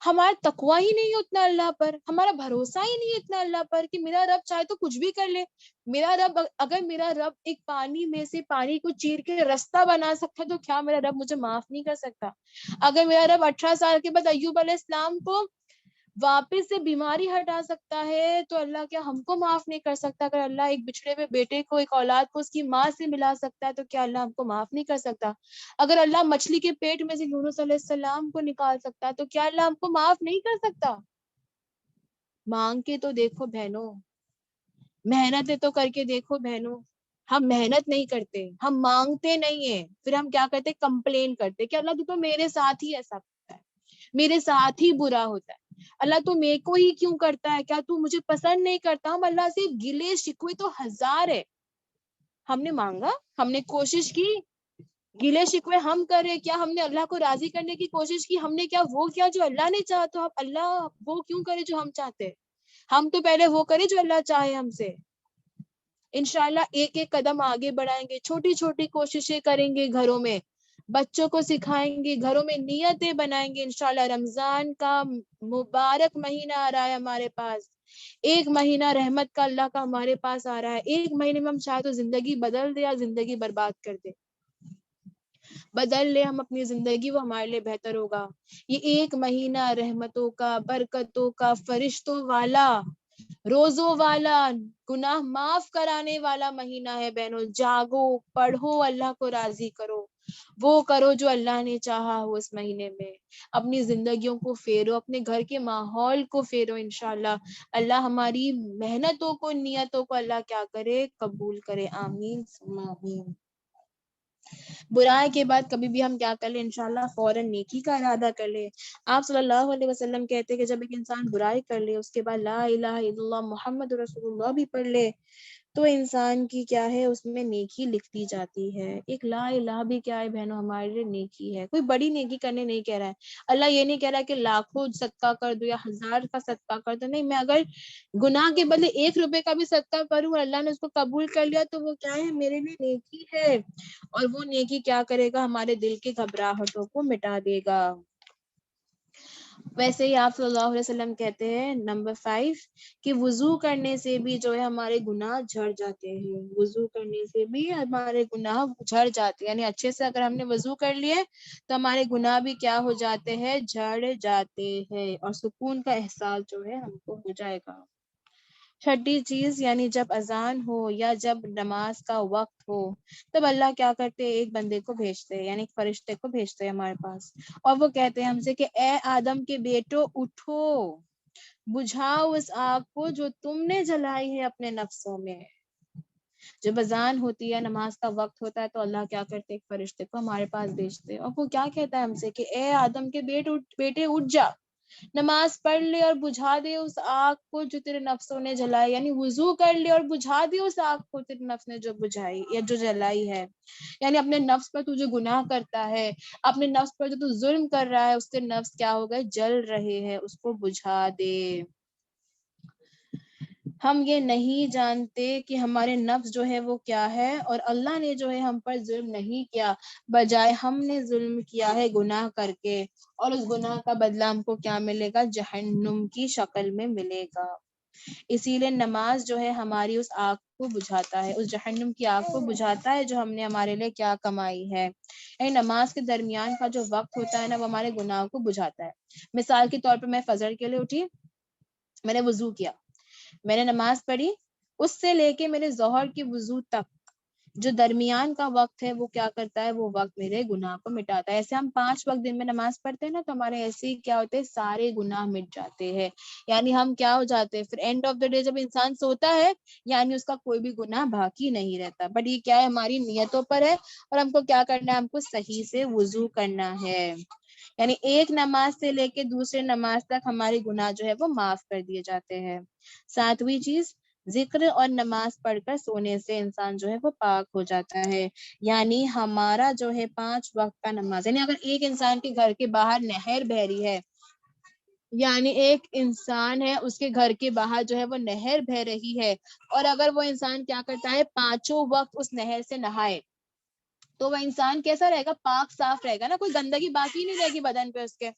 ہمارا تقوی ہی نہیں اتنا اللہ پر، ہمارا بھروسہ ہی نہیں اتنا اللہ پر کہ میرا رب چاہے تو کچھ بھی کر لے. میرا رب، اگر میرا رب ایک پانی میں سے پانی کو چیر کے رستہ بنا سکتا تو کیا میرا رب مجھے معاف نہیں کر سکتا؟ اگر میرا رب 18 سال کے بعد ایوب علیہ السلام کو واپس سے بیماری ہٹا سکتا ہے تو اللہ کیا ہم کو معاف نہیں کر سکتا؟ اگر اللہ ایک بچھڑے ہوئے بیٹے کو، ایک اولاد کو اس کی ماں سے ملا سکتا ہے تو کیا اللہ ہم کو معاف نہیں کر سکتا؟ اگر اللہ مچھلی کے پیٹ میں سے یونس علیہ السلام کو نکال سکتا ہے تو کیا اللہ ہم کو معاف نہیں کر سکتا؟ مانگ کے تو دیکھو بہنوں، محنتیں تو کر کے دیکھو بہنوں. ہم محنت نہیں کرتے، ہم مانگتے نہیں ہیں، پھر ہم کیا کرتے؟ کمپلین کرتے کہ اللہ تو میرے ساتھ ہی ایسا کرتا ہے، میرے ساتھ ہی برا ہوتا ہے، اللہ تو میرے کو ہی کیوں کرتا ہے؟ کیا تو مجھے پسند نہیں کرتا؟ ہم اللہ سے گلے شکوے تو ہزار ہے. ہم نے مانگا، ہم نے کوشش کی، گلے شکوے ہم کرے کیا؟ ہم نے اللہ کو راضی کرنے کی کوشش کی، ہم نے کیا وہ کیا جو اللہ نے چاہا؟ تو اب اللہ وہ کیوں کرے جو ہم چاہتے؟ ہم تو پہلے وہ کرے جو اللہ چاہے ہم سے. انشاءاللہ ایک ایک قدم آگے بڑھائیں گے، چھوٹی چھوٹی کوششیں کریں گے، گھروں میں بچوں کو سکھائیں گے، گھروں میں نیتیں بنائیں گے. انشاءاللہ رمضان کا مبارک مہینہ آ رہا ہے ہمارے پاس، ایک مہینہ رحمت کا اللہ کا ہمارے پاس آ رہا ہے. ایک مہینے میں ہم چاہے تو زندگی بدل دے یا زندگی برباد کر دے، بدل لے ہم اپنی زندگی، وہ ہمارے لیے بہتر ہوگا. یہ ایک مہینہ رحمتوں کا، برکتوں کا، فرشتوں والا، روزوں والا، گناہ معاف کرانے والا مہینہ ہے. بہنوں جاگو، پڑھو، اللہ کو راضی کرو، وہ کرو جو اللہ نے چاہا ہو اس مہینے میں. اپنی زندگیوں کو پھیرو، اپنے گھر کے ماحول کو پھیرو. انشاءاللہ اللہ ہماری محنتوں کو، نیتوں کو اللہ کیا کرے؟ قبول کرے. آمین ثم آمین. برائی کے بعد کبھی بھی ہم کیا کر لیں؟ انشاءاللہ فوراً نیکی کا ارادہ کر لیں. آپ صلی اللہ علیہ وسلم کہتے ہیں کہ جب ایک انسان برائی کر لے، اس کے بعد لا الہ الا اللہ محمد رسول اللہ بھی پڑھ لے، تو انسان کی کیا ہے اس میں نیکی لکھتی جاتی ہے. ایک لا الہ بھی کیا ہے بہنوں ہمارے لیے نیکی ہے. کوئی بڑی نیکی کرنے نہیں کہہ رہا ہے. اللہ یہ نہیں کہہ رہا کہ لاکھوں صدقہ کر دو یا 1000 کا صدقہ کر دو. نہیں, میں اگر گناہ کے بدلے 1 روپے کا بھی صدقہ کروں اور اللہ نے اس کو قبول کر لیا تو وہ کیا ہے میرے لیے نیکی ہے. اور وہ نیکی کیا کرے گا, ہمارے دل کی گھبراہٹوں کو مٹا دے گا. ویسے ہی آپ صلی اللہ علیہ وسلم کہتے ہیں نمبر 5 کہ وضو کرنے سے بھی جو ہے ہمارے گناہ جھڑ جاتے ہیں. وضو کرنے سے بھی ہمارے گناہ جھڑ جاتے ہیں, یعنی اچھے سے اگر ہم نے وضو کر لیے تو ہمارے گناہ بھی کیا ہو جاتے ہیں, جھڑ جاتے ہیں, اور سکون کا احساس جو ہے ہم کو ہو جائے گا. چھٹی چیز, یعنی جب اذان ہو یا جب نماز کا وقت ہو تب اللہ کیا کرتے, ایک بندے کو بھیجتے ہیں, یعنی ایک فرشتے کو بھیجتے ہیں ہمارے پاس, اور وہ کہتے ہیں ہم سے کہ اے آدم کے بیٹو اٹھو, بجھاؤ اس آگ کو جو تم نے جلائی ہے اپنے نفسوں میں. جب اذان ہوتی ہے, نماز کا وقت ہوتا ہے, تو اللہ کیا کرتے, ایک فرشتے کو ہمارے پاس بھیجتے, اور وہ کیا کہتا ہے ہم سے کہ اے آدم کے بیٹے اٹھ جا, نماز پڑھ لے اور بجھا دے اس آگ کو جو تیرے نفسوں نے جلائی. یعنی وضو کر لے اور بجھا دے اس آگ کو تیرے نفس نے جو بجھائی یا جو جلائی ہے. یعنی اپنے نفس پر تو جو گناہ کرتا ہے, اپنے نفس پر جو تو ظلم کر رہا ہے, اس کے نفس کیا ہو گئے, جل رہے ہیں, اس کو بجھا دے. ہم یہ نہیں جانتے کہ ہمارے نفس جو ہے وہ کیا ہے, اور اللہ نے جو ہے ہم پر ظلم نہیں کیا, بجائے ہم نے ظلم کیا ہے گناہ کر کے, اور اس گناہ کا بدلہ ہم کو کیا ملے گا, جہنم کی شکل میں ملے گا. اسی لیے نماز جو ہے ہماری اس آگ کو بجھاتا ہے, اس جہنم کی آگ کو بجھاتا ہے جو ہم نے ہمارے لیے کیا کمائی ہے. یعنی نماز کے درمیان کا جو وقت ہوتا ہے نا, وہ ہمارے گناہ کو بجھاتا ہے. مثال کے طور پر میں فجر کے لیے اٹھی, میں نے وضو کیا, میں نے نماز پڑھی, اس سے لے کے میرے ظہر کی وضو تک جو درمیان کا وقت ہے وہ کیا کرتا ہے, وہ وقت میرے گناہ کو مٹاتا ہے. ایسے ہم 5 وقت دن میں نماز پڑھتے ہیں نا, تو ہمارے ایسے ہی کیا ہوتے ہیں, سارے گناہ مٹ جاتے ہیں. یعنی ہم کیا ہو جاتے ہیں, پھر اینڈ آف دا ڈے جب انسان سوتا ہے, یعنی اس کا کوئی بھی گناہ باقی نہیں رہتا. بٹ یہ کیا ہے, ہماری نیتوں پر ہے, اور ہم کو کیا کرنا ہے, ہم کو صحیح سے وضو کرنا ہے. یعنی ایک نماز سے لے کے دوسرے نماز تک ہمارے گناہ جو ہے وہ معاف کر دیے جاتے ہیں. 7ویں چیز, ذکر اور نماز پڑھ کر سونے سے انسان جو ہے وہ پاک ہو جاتا ہے. یعنی ہمارا جو ہے 5 وقت کا نماز, یعنی اگر ایک انسان کے گھر کے باہر نہر بہ رہی ہے, یعنی ایک انسان ہے اس کے گھر کے باہر جو ہے وہ نہر بہ رہی ہے, اور اگر وہ انسان کیا کرتا ہے 5 وقت اس نہر سے نہائے, تو وہ انسان کیسا رہے گا, پاک صاف رہے گا نا, کوئی گندگی باقی نہیں رہے گی بدن پہ اس کے.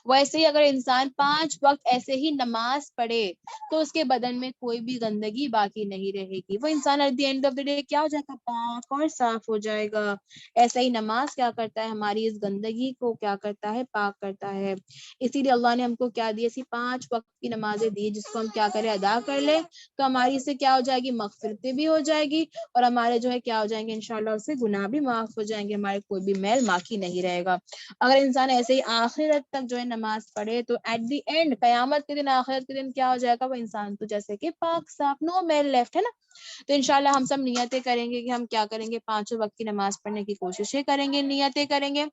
ویسے ہی اگر انسان 5 وقت ایسے ہی نماز پڑھے تو اس کے بدن میں کوئی بھی گندگی باقی نہیں رہے گی. وہ انسان at the end of the day کیا ہو جائے گا, پاک اور صاف ہو جائے گا. ایسا ہی نماز کیا کرتا ہے, ہماری اس گندگی کو کیا کرتا ہے, پاک کرتا ہے. اسی لیے اللہ نے ہم کو کیا دی, ایسی 5 وقت کی نمازیں دی, جس کو ہم کیا کریں, ادا کر لیں, تو ہماری سے کیا ہو جائے گی, مغفرتیں بھی ہو جائے گی, اور ہمارے جو ہے کیا ہو جائیں گے, انشاءاللہ اس سے گناہ بھی معاف ہو جائیں گے, ہمارے کوئی بھی میل باقی نہیں رہے گا. اگر انسان ایسے ہی آخرت تک جو ہے نماز پڑھے, تو ایٹ دی اینڈ قیامت کے دن, آخرت کے دن کیا ہو جائے گا, وہ انسان تو جیسے کہ پاک صاف, نو میل لیفٹ ہے نا. تو انشاءاللہ ہم سب نیتیں کریں گے کہ ہم کیا کریں گے, 5 وقت کی نماز پڑھنے کی کوششیں کریں گے, نیتیں کریں گے.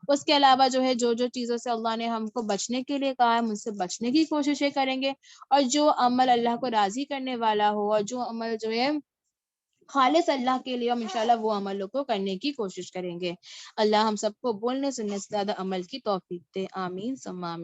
اس کے علاوہ جو ہے جو چیزوں سے اللہ نے ہم کو بچنے کے لیے کہا ہے, ان سے بچنے کی کوششیں کریں گے, اور جو عمل اللہ کو راضی کرنے والا ہو, اور جو عمل جو ہے خالص اللہ کے لیے, ہم انشاءاللہ وہ عملوں کو کرنے کی کوشش کریں گے. اللہ ہم سب کو بولنے سننے سے زیادہ عمل کی توفیق دے, آمین ثم آمین.